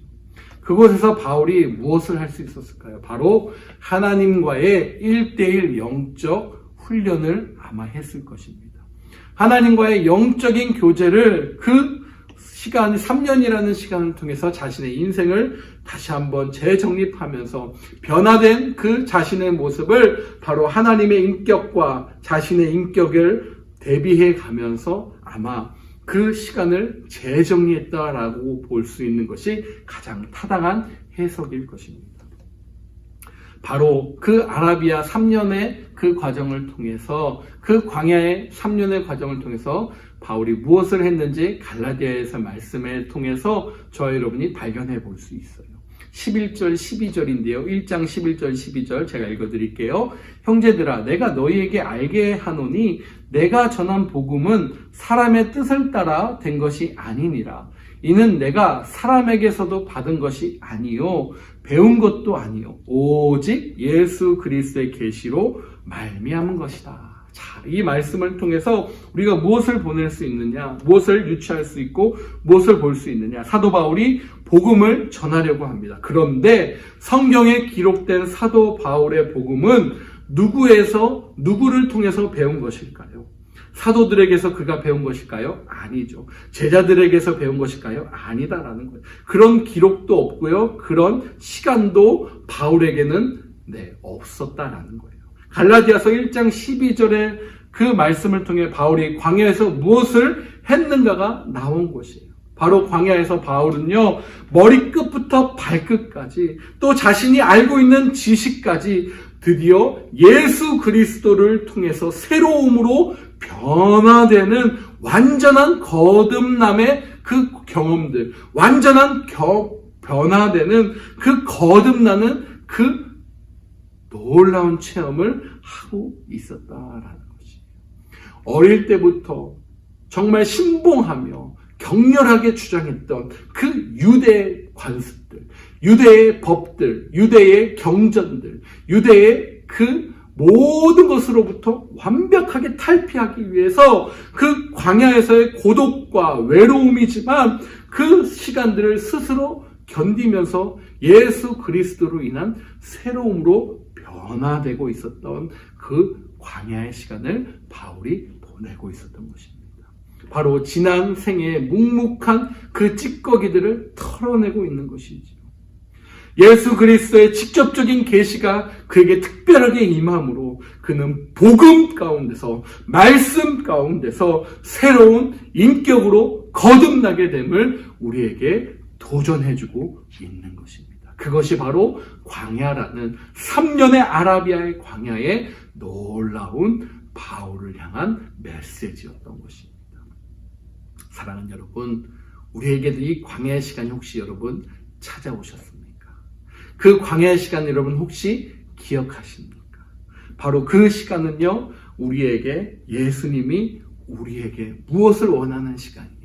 그곳에서 바울이 무엇을 할 수 있었을까요? 바로 하나님과의 1:1 영적 훈련을 아마 했을 것입니다. 하나님과의 영적인 교제를 그 시간, 3년이라는 시간을 통해서 자신의 인생을 다시 한번 재정립하면서 변화된 그 자신의 모습을 바로 하나님의 인격과 자신의 인격을 대비해 가면서 아마 그 시간을 재정리했다라고 볼 수 있는 것이 가장 타당한 해석일 것입니다. 바로 그 아라비아 3년의 그 과정을 통해서, 그 광야의 3년의 과정을 통해서 바울이 무엇을 했는지 갈라디아에서 말씀을 통해서 저와 여러분이 발견해 볼 수 있어요. 11절 12절인데요. 1장 11절 12절 제가 읽어드릴게요. 형제들아, 내가 너희에게 알게 하노니 내가 전한 복음은 사람의 뜻을 따라 된 것이 아니니라. 이는 내가 사람에게서도 받은 것이 아니요 배운 것도 아니요 오직 예수 그리스도의 계시로 말미암은 것이다. 자, 이 말씀을 통해서 우리가 무엇을 보낼 수 있느냐, 무엇을 유추할 수 있고 무엇을 볼 수 있느냐. 사도 바울이 복음을 전하려고 합니다. 그런데 성경에 기록된 사도 바울의 복음은 누구를 통해서 배운 것일까요? 사도들에게서 그가 배운 것일까요? 아니죠. 제자들에게서 배운 것일까요? 아니다라는 거예요. 그런 기록도 없고요. 그런 시간도 바울에게는 없었다라는 거예요. 갈라디아서 1장 12절의 그 말씀을 통해 바울이 광야에서 무엇을 했는가가 나온 것이에요. 바로 광야에서 바울은요, 머리끝부터 발끝까지 또 자신이 알고 있는 지식까지 드디어 예수 그리스도를 통해서 새로움으로 변화되는 완전한 거듭남의 그 경험들, 완전한 변화되는 그 거듭나는 그 놀라운 체험을 하고 있었다라는 것이에요. 어릴 때부터 정말 신봉하며 격렬하게 주장했던 그 유대의 관습들, 유대의 법들, 유대의 경전들, 유대의 그 모든 것으로부터 완벽하게 탈피하기 위해서 그 광야에서의 고독과 외로움이지만 그 시간들을 스스로 견디면서 예수 그리스도로 인한 새로움으로 변화되고 있었던 그 광야의 시간을 바울이 보내고 있었던 것입니다. 바로 지난 생애의 묵묵한 그 찌꺼기들을 털어내고 있는 것이죠. 예수 그리스도의 직접적인 계시가 그에게 특별하게 임함으로 그는 복음 가운데서, 말씀 가운데서 새로운 인격으로 거듭나게 됨을 우리에게 도전해주고 있는 것입니다. 그것이 바로 광야라는 3년의 아라비아의 광야의 놀라운 바울을 향한 메시지였던 것입니다. 사랑하는 여러분, 우리에게도 이 광야의 시간이 혹시 여러분 찾아오셨습니까? 그 광야의 시간 여러분 혹시 기억하십니까? 바로 그 시간은요, 우리에게 예수님이 우리에게 무엇을 원하는 시간이냐,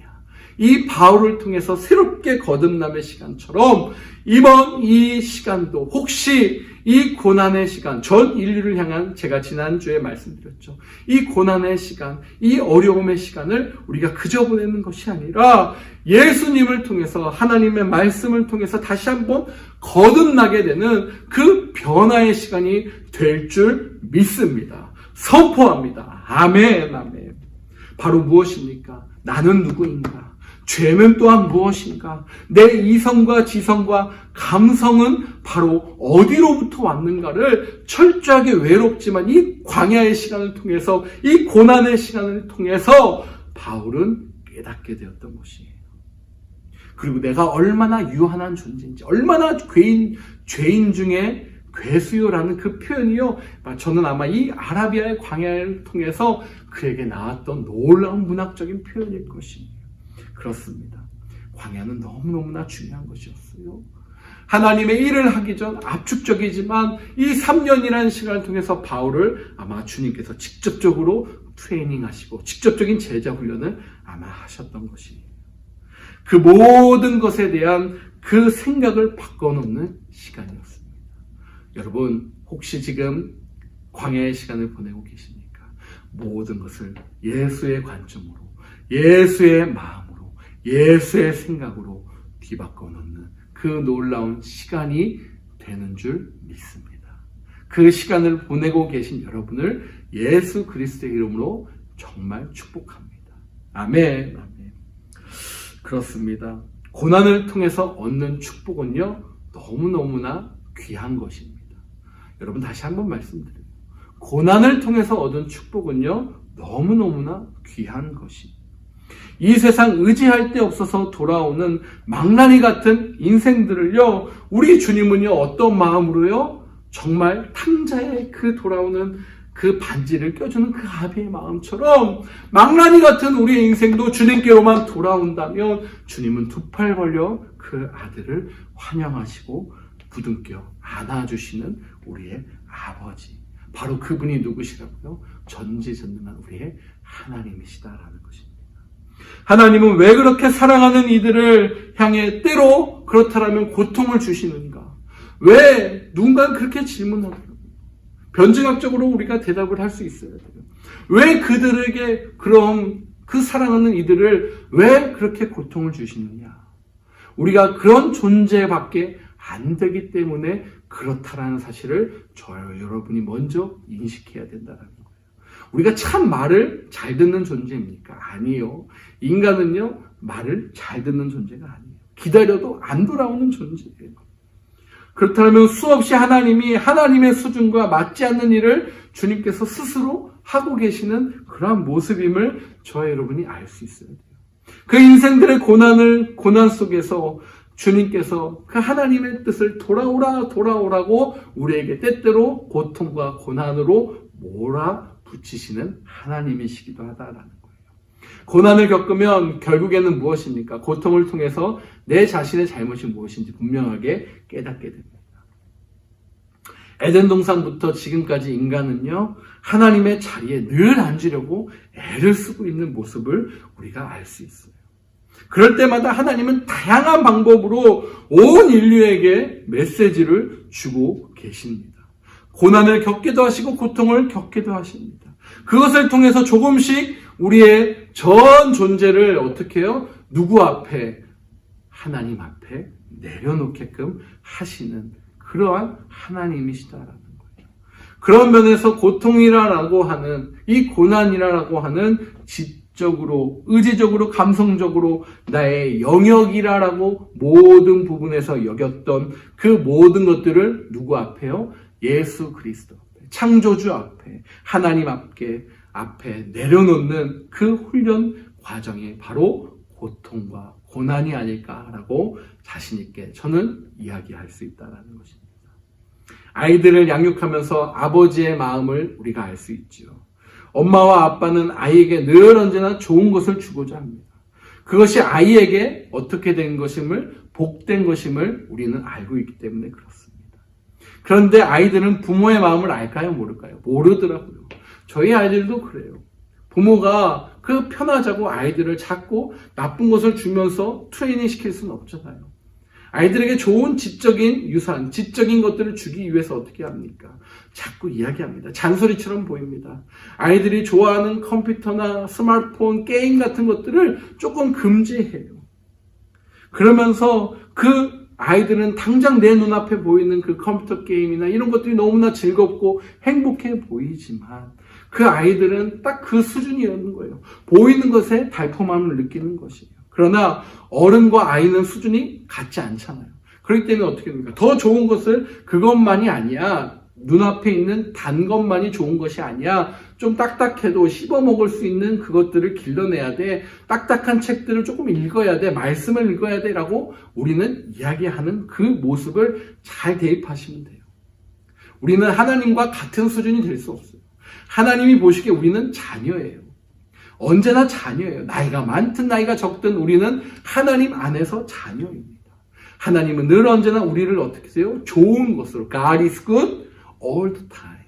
이 바울을 통해서 새롭게 거듭남의 시간처럼 이번 이 시간도 혹시 이 고난의 시간, 전 인류를 향한, 제가 지난주에 말씀드렸죠. 이 고난의 시간, 이 어려움의 시간을 우리가 그저 보내는 것이 아니라 예수님을 통해서, 하나님의 말씀을 통해서 다시 한번 거듭나게 되는 그 변화의 시간이 될 줄 믿습니다. 선포합니다. 아멘, 아멘. 바로 무엇입니까? 나는 누구인가? 죄는 또한 무엇인가? 내 이성과 지성과 감성은 바로 어디로부터 왔는가를 철저하게 외롭지만 이 광야의 시간을 통해서, 이 고난의 시간을 통해서 바울은 깨닫게 되었던 것이에요. 그리고 내가 얼마나 유한한 존재인지, 얼마나 죄인 중에 괴수요라는 그 표현이요, 저는 아마 이 아라비아의 광야를 통해서 그에게 나왔던 놀라운 문학적인 표현일 것입니다. 그렇습니다. 광야는 너무너무나 중요한 것이었어요. 하나님의 일을 하기 전 압축적이지만 이 3년이라는 시간을 통해서 바울을 아마 주님께서 직접적으로 트레이닝하시고 직접적인 제자 훈련을 아마 하셨던 것이에요. 그 모든 것에 대한 그 생각을 바꿔놓는 시간이었습니다. 여러분, 혹시 지금 광야의 시간을 보내고 계십니까? 모든 것을 예수의 관점으로, 예수의 마음으로, 예수의 생각으로 뒤바꿔 놓는 그 놀라운 시간이 되는 줄 믿습니다. 그 시간을 보내고 계신 여러분을 예수 그리스도의 이름으로 정말 축복합니다. 아멘. 아멘. 그렇습니다. 고난을 통해서 얻는 축복은요, 너무너무나 귀한 것입니다. 여러분, 다시 한번 말씀드려요. 고난을 통해서 얻은 축복은요, 너무너무나 귀한 것입니다. 이 세상 의지할 데 없어서 돌아오는 망나니 같은 인생들을요, 우리 주님은요, 어떤 마음으로요? 정말 탕자에 그 돌아오는 그 반지를 껴주는 그 아비의 마음처럼 망나니 같은 우리의 인생도 주님께로만 돌아온다면 주님은 두 팔 벌려 그 아들을 환영하시고 부둥켜 안아주시는 우리의 아버지, 바로 그분이 누구시라고요? 전지전능한 우리의 하나님이시다라는 것입니다. 하나님은 왜 그렇게 사랑하는 이들을 향해 때로 그렇다면 고통을 주시는가? 왜 누군가는 그렇게 질문하더라고요. 변증학적으로 우리가 대답을 할 수 있어야 돼요. 왜 그들에게 그럼 그 사랑하는 이들을 왜 그렇게 고통을 주시느냐? 우리가 그런 존재밖에 안 되기 때문에 그렇다라는 사실을 여러분이 먼저 인식해야 된다는 거예요. 우리가 참 말을 잘 듣는 존재입니까? 아니요. 인간은요, 말을 잘 듣는 존재가 아니에요. 기다려도 안 돌아오는 존재예요. 그렇다면 수없이 하나님이 하나님의 수준과 맞지 않는 일을 주님께서 스스로 하고 계시는 그러한 모습임을 저와 여러분이 알 수 있어야 돼요. 그 인생들의 고난 속에서 주님께서 그 하나님의 뜻을 돌아오라고 우리에게 때때로 고통과 고난으로 몰아붙이시는 하나님이시기도 하다라는 거예요. 고난을 겪으면 결국에는 무엇입니까? 고통을 통해서 내 자신의 잘못이 무엇인지 분명하게 깨닫게 됩니다. 에덴 동산부터 지금까지 인간은요, 하나님의 자리에 늘 앉으려고 애를 쓰고 있는 모습을 우리가 알 수 있어요. 그럴 때마다 하나님은 다양한 방법으로 온 인류에게 메시지를 주고 계십니다. 고난을 겪기도 하시고 고통을 겪기도 하십니다. 그것을 통해서 조금씩 우리의 전 존재를 어떻게 해요? 누구 앞에? 하나님 앞에 내려놓게끔 하시는 그러한 하나님이시다라는 거예요. 그런 면에서 고통이라고 하는, 이 고난이라고 하는 지적으로, 의지적으로, 감성적으로 나의 영역이라고 모든 부분에서 여겼던 그 모든 것들을 누구 앞에요? 예수 그리스도 앞에, 창조주 앞에, 하나님 앞에 내려놓는 그 훈련 과정이 바로 고통과 고난이 아닐까라고 자신 있게 저는 이야기할 수 있다는 것입니다. 아이들을 양육하면서 아버지의 마음을 우리가 알 수 있죠. 엄마와 아빠는 아이에게 늘 언제나 좋은 것을 주고자 합니다. 그것이 아이에게 어떻게 된 것임을, 복된 것임을 우리는 알고 있기 때문에 그렇습니다. 그런데 아이들은 부모의 마음을 알까요? 모를까요? 모르더라고요. 저희 아이들도 그래요. 부모가 그 편하자고 아이들을 자꾸 나쁜 것을 주면서 트레이닝 시킬 수는 없잖아요. 아이들에게 좋은 지적인 유산, 지적인 것들을 주기 위해서 어떻게 합니까? 자꾸 이야기합니다. 잔소리처럼 보입니다. 아이들이 좋아하는 컴퓨터나 스마트폰, 게임 같은 것들을 조금 금지해요. 그러면서 그 아이들은 당장 내 눈앞에 보이는 그 컴퓨터 게임이나 이런 것들이 너무나 즐겁고 행복해 보이지만 그 아이들은 딱 그 수준이었는 거예요. 보이는 것에 달콤함을 느끼는 것이에요. 그러나 어른과 아이는 수준이 같지 않잖아요. 그렇기 때문에 어떻게 됩니까? 더 좋은 것을 그것만이 아니야. 눈앞에 있는 단 것만이 좋은 것이 아니야. 좀 딱딱해도 씹어 먹을 수 있는 그것들을 길러내야 돼. 딱딱한 책들을 조금 읽어야 돼. 말씀을 읽어야 돼. 라고 우리는 이야기하는 그 모습을 잘 대입하시면 돼요. 우리는 하나님과 같은 수준이 될 수 없어요. 하나님이 보시기에 우리는 자녀예요. 언제나 자녀예요. 나이가 많든 나이가 적든 우리는 하나님 안에서 자녀입니다. 하나님은 늘 언제나 우리를 어떻게 해요? 좋은 것으로, God is good all the time.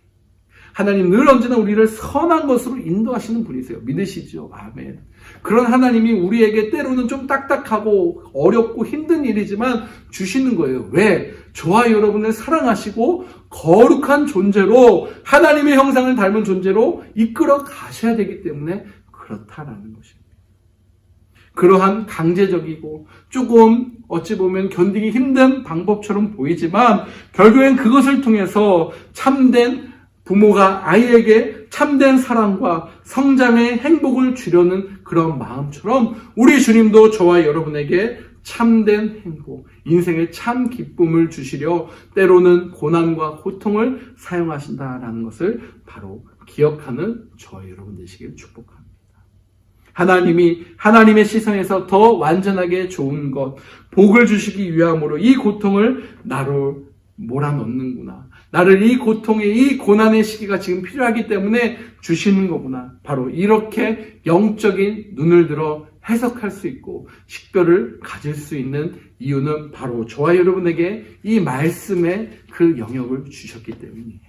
하나님 늘 언제나 우리를 선한 것으로 인도하시는 분이세요. 믿으시죠? 아멘. 그런 하나님이 우리에게 때로는 좀 딱딱하고 어렵고 힘든 일이지만 주시는 거예요. 왜? 저와 여러분을 사랑하시고 거룩한 존재로, 하나님의 형상을 닮은 존재로 이끌어 가셔야 되기 때문에 그렇다라는 것입니다. 그러한 강제적이고 조금 어찌 보면 견디기 힘든 방법처럼 보이지만 결국엔 그것을 통해서 참된 부모가 아이에게 참된 사랑과 성장의 행복을 주려는 그런 마음처럼 우리 주님도 저와 여러분에게 참된 행복, 인생의 참 기쁨을 주시려 때로는 고난과 고통을 사용하신다라는 것을 바로 기억하는 저와 여러분 되시길 축복합니다. 하나님의 시선에서 더 완전하게 좋은 것, 복을 주시기 위함으로 이 고통을 나로 몰아넣는구나. 나를 이 고통의, 이 고난의 시기가 지금 필요하기 때문에 주시는 거구나. 바로 이렇게 영적인 눈을 들어 해석할 수 있고 식별을 가질 수 있는 이유는 바로 저와 여러분에게 이 말씀의 그 영역을 주셨기 때문이에요.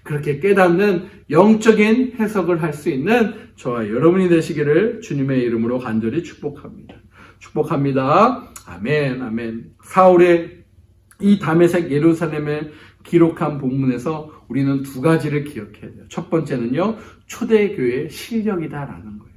그렇게 깨닫는 영적인 해석을 할 수 있는 저와 여러분이 되시기를 주님의 이름으로 간절히 축복합니다. 축복합니다. 아멘, 아멘. 사울의 이 다메섹 예루살렘에 기록한 본문에서 우리는 두 가지를 기억해야 돼요. 첫 번째는요, 초대교회의 실력이다라는 거예요.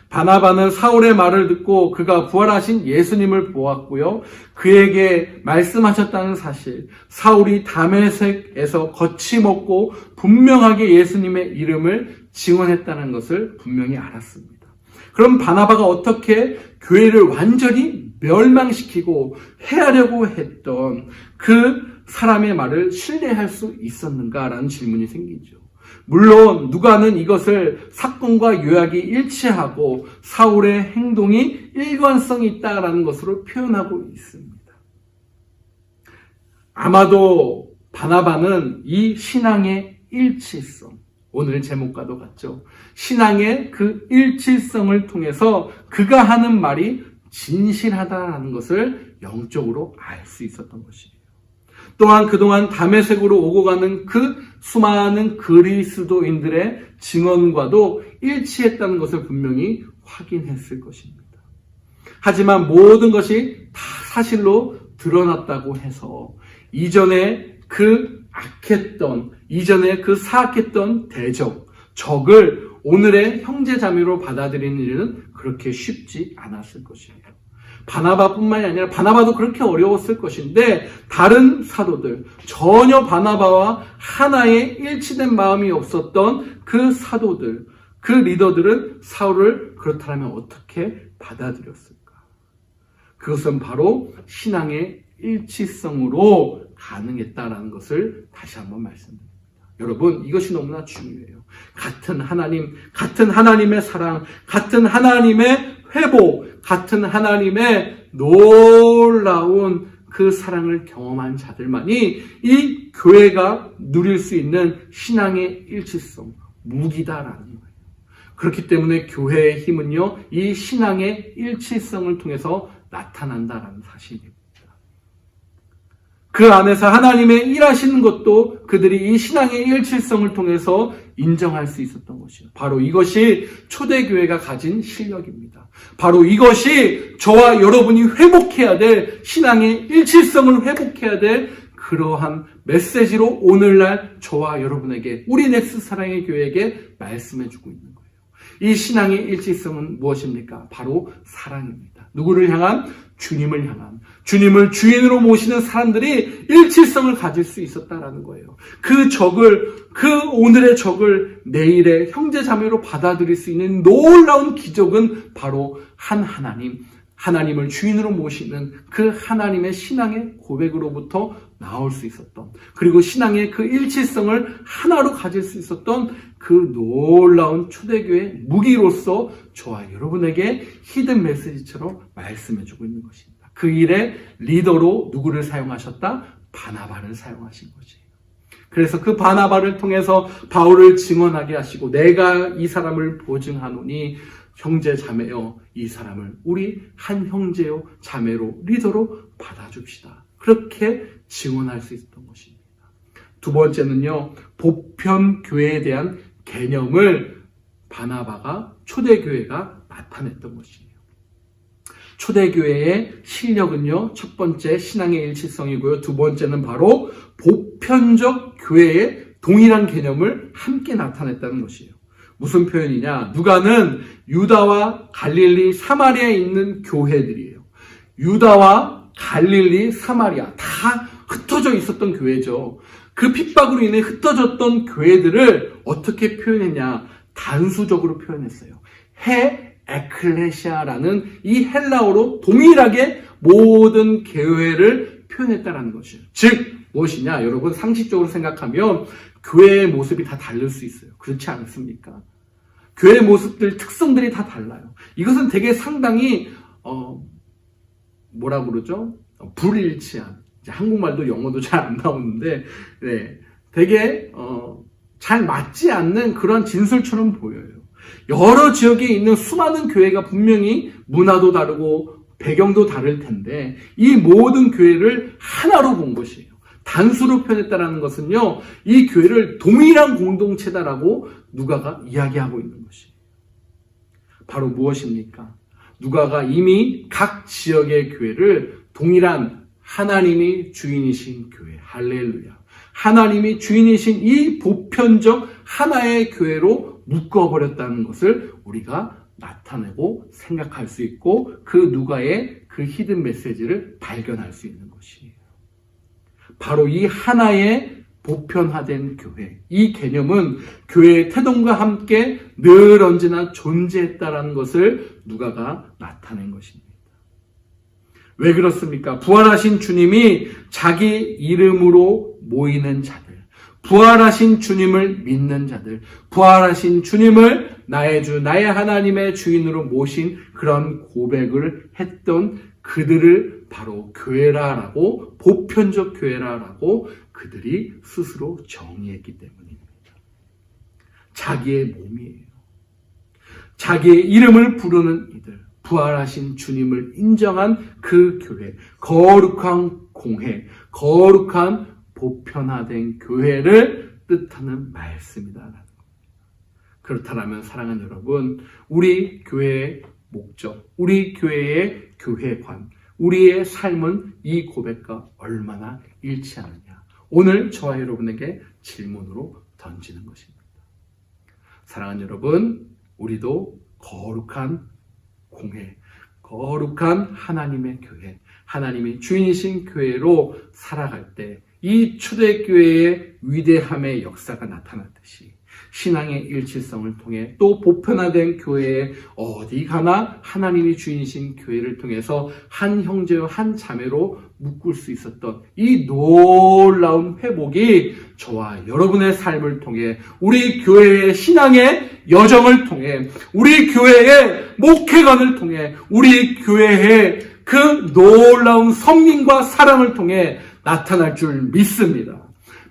바나바는 사울의 말을 듣고 그가 부활하신 예수님을 보았고요. 그에게 말씀하셨다는 사실, 사울이 다메섹에서 거침없고 분명하게 예수님의 이름을 증언했다는 것을 분명히 알았습니다. 그럼 바나바가 어떻게 교회를 완전히 멸망시키고 해하려고 했던 그 사람의 말을 신뢰할 수 있었는가라는 질문이 생기죠. 물론 누가는 이것을 사건과 요약이 일치하고 사울의 행동이 일관성이 있다라는 것으로 표현하고 있습니다. 아마도 바나바는 이 신앙의 일치성, 오늘 제목과도 같죠. 신앙의 그 일치성을 통해서 그가 하는 말이 진실하다라는 것을 영적으로 알 수 있었던 것이에요. 또한 그동안 다메섹으로 오고 가는 그 수많은 그리스도인들의 증언과도 일치했다는 것을 분명히 확인했을 것입니다. 하지만 모든 것이 다 사실로 드러났다고 해서 이전에 그 악했던, 이전에 그 사악했던 적을 오늘의 형제자매로 받아들이는 일은 그렇게 쉽지 않았을 것이에요. 바나바뿐만이 아니라 바나바도 그렇게 어려웠을 것인데 다른 사도들, 전혀 바나바와 하나의 일치된 마음이 없었던 그 사도들, 그 리더들은 사울을 그렇다면 어떻게 받아들였을까? 그것은 바로 신앙의 일치성으로 가능했다라는 것을 다시 한번 말씀드립니다. 여러분, 이것이 너무나 중요해요. 같은 하나님, 같은 하나님의 사랑, 같은 하나님의 회복, 같은 하나님의 놀라운 그 사랑을 경험한 자들만이 이 교회가 누릴 수 있는 신앙의 일치성, 무기다라는 거예요. 그렇기 때문에 교회의 힘은요, 이 신앙의 일치성을 통해서 나타난다라는 사실입니다. 그 안에서 하나님의 일하시는 것도 그들이 이 신앙의 일치성을 통해서 인정할 수 있었던 것이에요. 바로 이것이 초대교회가 가진 실력입니다. 바로 이것이 저와 여러분이 회복해야 될 신앙의 일치성을 회복해야 될 그러한 메시지로 오늘날 저와 여러분에게, 우리 넥스 사랑의 교회에게 말씀해주고 있는 거예요. 이 신앙의 일치성은 무엇입니까? 바로 사랑입니다. 누구를 향한? 주님을 향한, 주님을 주인으로 모시는 사람들이 일치성을 가질 수 있었다라는 거예요. 그 오늘의 적을 내일의 형제자매로 받아들일 수 있는 놀라운 기적은 바로 한 하나님을 주인으로 모시는 그 하나님의 신앙의 고백으로부터 나올 수 있었던, 그리고 신앙의 그 일치성을 하나로 가질 수 있었던 그 놀라운 초대교회 무기로서 저와 여러분에게 히든 메시지처럼 말씀해주고 있는 것입니다. 그 일의 리더로 누구를 사용하셨다? 바나바를 사용하신 것이에요. 그래서 그 바나바를 통해서 바울을 증언하게 하시고, 내가 이 사람을 보증하노니 형제 자매여, 이 사람을 우리 한 형제요 자매로 리더로 받아줍시다. 그렇게 증언할 수 있었던 것입니다. 두 번째는요, 보편교회에 대한 개념을 바나바가, 초대교회가 나타냈던 것이에요. 초대교회의 실력은요, 첫 번째 신앙의 일치성이고요, 두 번째는 바로 보편적 교회의 동일한 개념을 함께 나타냈다는 것이에요. 무슨 표현이냐? 누가는 유다와 갈릴리, 사마리아에 있는 교회들이에요. 유다와 갈릴리, 사마리아 다 흩어져 있었던 교회죠. 그 핍박으로 인해 흩어졌던 교회들을 어떻게 표현했냐? 단수적으로 표현했어요. 헤 에클레시아라는 이 헬라어로 동일하게 모든 교회를 표현했다라는 것이에요. 즉 무엇이냐? 여러분 상식적으로 생각하면 교회의 모습이 다 다를 수 있어요. 그렇지 않습니까? 교회의 모습들, 특성들이 다 달라요. 이것은 되게 상당히 뭐라 그러죠? 불일치한, 이제 한국말도 영어도 잘 안 나오는데 되게 잘 맞지 않는 그런 진술처럼 보여요. 여러 지역에 있는 수많은 교회가 분명히 문화도 다르고 배경도 다를 텐데 이 모든 교회를 하나로 본 것이에요. 단수로 표현했다는 것은요, 이 교회를 동일한 공동체다라고 누가가 이야기하고 있는 것이에요. 바로 무엇입니까? 누가가 이미 각 지역의 교회를 동일한 하나님이 주인이신 교회, 할렐루야, 하나님이 주인이신 이 보편적 하나의 교회로 묶어버렸다는 것을 우리가 나타내고 생각할 수 있고 그 누가의 그 히든 메시지를 발견할 수 있는 것이에요. 바로 이 하나의 보편화된 교회, 이 개념은 교회의 태동과 함께 늘 언제나 존재했다라는 것을 누가가 나타낸 것입니다. 왜 그렇습니까? 부활하신 주님이 자기 이름으로 모이는 자들, 부활하신 주님을 믿는 자들, 부활하신 주님을 나의 주, 나의 하나님의 주인으로 모신 그런 고백을 했던 그들을 바로 교회라라고, 보편적 교회라라고 그들이 스스로 정의했기 때문입니다. 자기의 몸이에요. 자기의 이름을 부르는 이들, 부활하신 주님을 인정한 그 교회, 거룩한 공회, 거룩한 보편화된 교회를 뜻하는 말씀이다. 그렇다면 사랑하는 여러분, 우리 교회의 목적, 우리 교회의 교회관, 우리의 삶은 이 고백과 얼마나 일치하느냐. 오늘 저와 여러분에게 질문으로 던지는 것입니다. 사랑하는 여러분, 우리도 거룩한 공회, 거룩한 하나님의 교회, 하나님이 주인이신 교회로 살아갈 때 이 초대교회의 위대함의 역사가 나타났듯이 신앙의 일치성을 통해 또 보편화된 교회에 어디 가나 하나님이 주인이신 교회를 통해서 한 형제와 한 자매로 묶을 수 있었던 이 놀라운 회복이 저와 여러분의 삶을 통해 우리 교회의 신앙의 여정을 통해 우리 교회의 목회관을 통해 우리 교회의 그 놀라운 성민과 사랑을 통해 나타날 줄 믿습니다.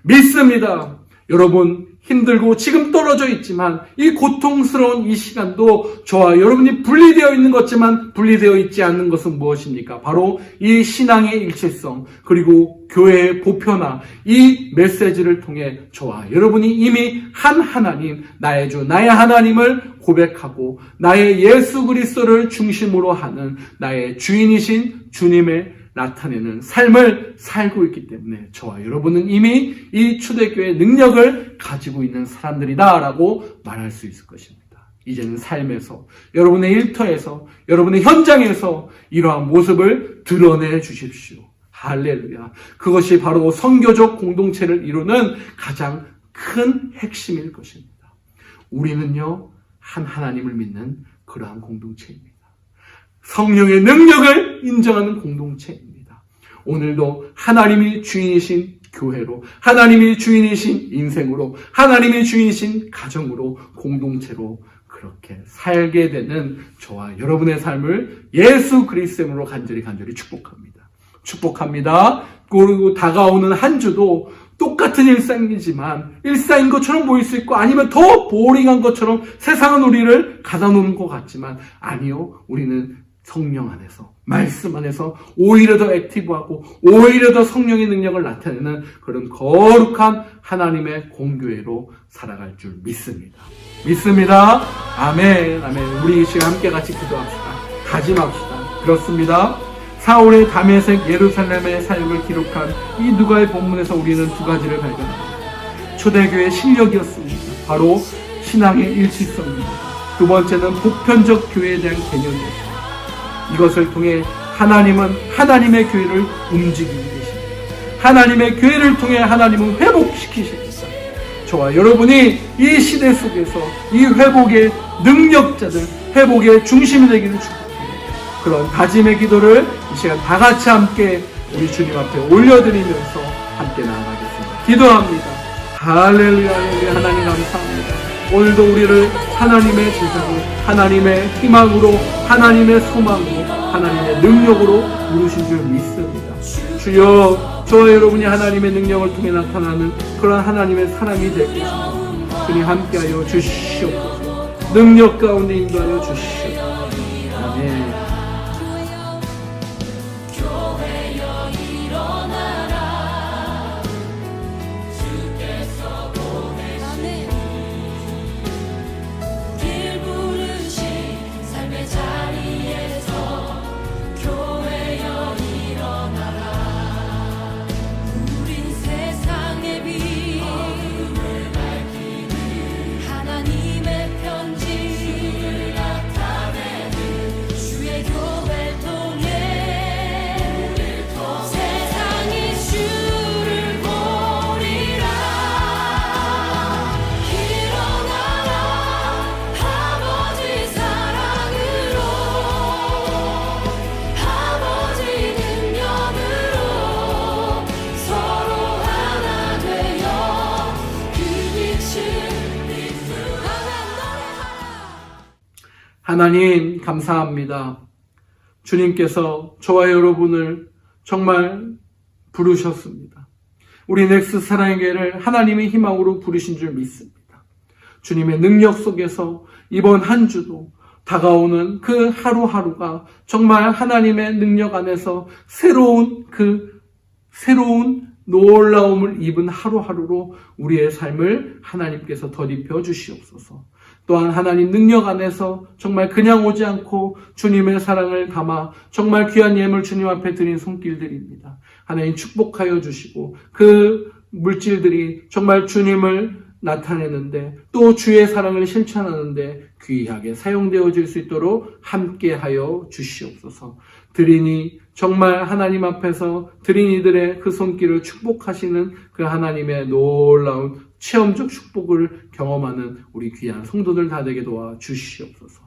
믿습니다. 여러분 힘들고 지금 떨어져 있지만 이 고통스러운 이 시간도 저와 여러분이 분리되어 있는 것지만 분리되어 있지 않는 것은 무엇입니까? 바로 이 신앙의 일체성 그리고 교회의 보편화 이 메시지를 통해 저와 여러분이 이미 한 하나님 나의 주 나의 하나님을 고백하고 나의 예수 그리스도를 중심으로 하는 나의 주인이신 주님의 나타내는 삶을 살고 있기 때문에 저와 여러분은 이미 이 초대교회의 능력을 가지고 있는 사람들이다라고 말할 수 있을 것입니다. 이제는 삶에서, 여러분의 일터에서, 여러분의 현장에서 이러한 모습을 드러내 주십시오. 할렐루야. 그것이 바로 선교적 공동체를 이루는 가장 큰 핵심일 것입니다. 우리는요, 한 하나님을 믿는 그러한 공동체입니다. 성령의 능력을 인정하는 공동체입니다. 오늘도 하나님이 주인이신 교회로, 하나님이 주인이신 인생으로, 하나님이 주인이신 가정으로, 공동체로 그렇게 살게 되는 저와 여러분의 삶을 예수 그리스도로 간절히 축복합니다. 축복합니다. 그리고 다가오는 한 주도 똑같은 일상이지만 일상인 것처럼 보일 수 있고 아니면 더 보링한 것처럼 세상은 우리를 가다놓는 것 같지만 아니요. 우리는 성령 안에서 말씀 안에서 오히려 더 액티브하고 오히려 더 성령의 능력을 나타내는 그런 거룩한 하나님의 공교회로 살아갈 줄 믿습니다. 믿습니다. 아멘. 아멘. 우리 이 시간 함께 같이 기도합시다. 다짐합시다. 그렇습니다. 사울의 다메섹 예루살렘의 사역을 기록한 이 누가의 본문에서 우리는 두 가지를 발견합니다. 초대교회의 실력이었습니다. 바로 신앙의 일치성입니다. 두 번째는 보편적 교회에 대한 개념이었습니다. 이것을 통해 하나님은 하나님의 교회를 움직이고 계십니다. 하나님의 교회를 통해 하나님은 회복시키십니다. 저와 여러분이 이 시대 속에서 이 회복의 능력자들, 회복의 중심이 되기를 축복합니다. 그런 다짐의 기도를 이 시간 다 같이 함께 우리 주님 앞에 올려드리면서 함께 나아가겠습니다. 기도합니다. 할렐루야, 할렐루야. 하나님 감사합니다. 오늘도 우리를 하나님의 제자로, 하나님의 희망으로, 하나님의 소망으로, 하나님의 능력으로 부르신 줄 믿습니다. 주여, 저와 여러분이 하나님의 능력을 통해 나타나는 그런 하나님의 사랑이 되고 있습니다. 주님 함께하여 주시옵소서. 능력 가운데 인도하여 주시옵소서. 아멘. 하나님 감사합니다. 주님께서 저와 여러분을 정말 부르셨습니다. 우리 넥스 사랑의 교회를 하나님의 희망으로 부르신 줄 믿습니다. 주님의 능력 속에서 이번 한 주도 다가오는 그 하루하루가 정말 하나님의 능력 안에서 새로운 놀라움을 입은 하루하루로 우리의 삶을 하나님께서 덧입혀 주시옵소서. 또한 하나님 능력 안에서 정말 그냥 오지 않고 주님의 사랑을 담아 정말 귀한 예물 주님 앞에 드린 손길들입니다. 하나님 축복하여 주시고 그 물질들이 정말 주님을 나타내는데 또 주의 사랑을 실천하는데 귀하게 사용되어질 수 있도록 함께하여 주시옵소서. 드리니 정말 하나님 앞에서 드리니들의 그 손길을 축복하시는 그 하나님의 놀라운 체험적 축복을 경험하는 우리 귀한 성도들 다 되게 도와 주시옵소서.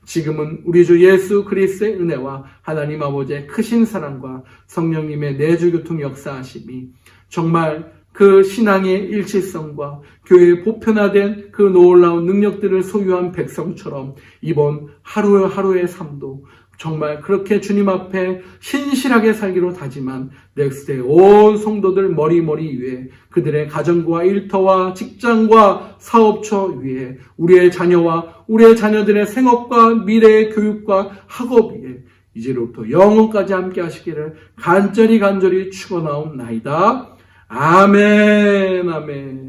지금은 우리 주 예수 그리스도의 은혜와 하나님 아버지의 크신 사랑과 성령님의 내주교통 역사하심이 정말 그 신앙의 일치성과 교회의 보편화된 그 놀라운 능력들을 소유한 백성처럼 이번 하루하루의 삶도 정말 그렇게 주님 앞에 신실하게 살기로 다짐한 넥스트의 온 성도들 머리머리 위에 그들의 가정과 일터와 직장과 사업처 위에 우리의 자녀와 우리의 자녀들의 생업과 미래의 교육과 학업 위에 이제로부터 영원까지 함께 하시기를 간절히 축원하옵나이다. 아멘, 아멘.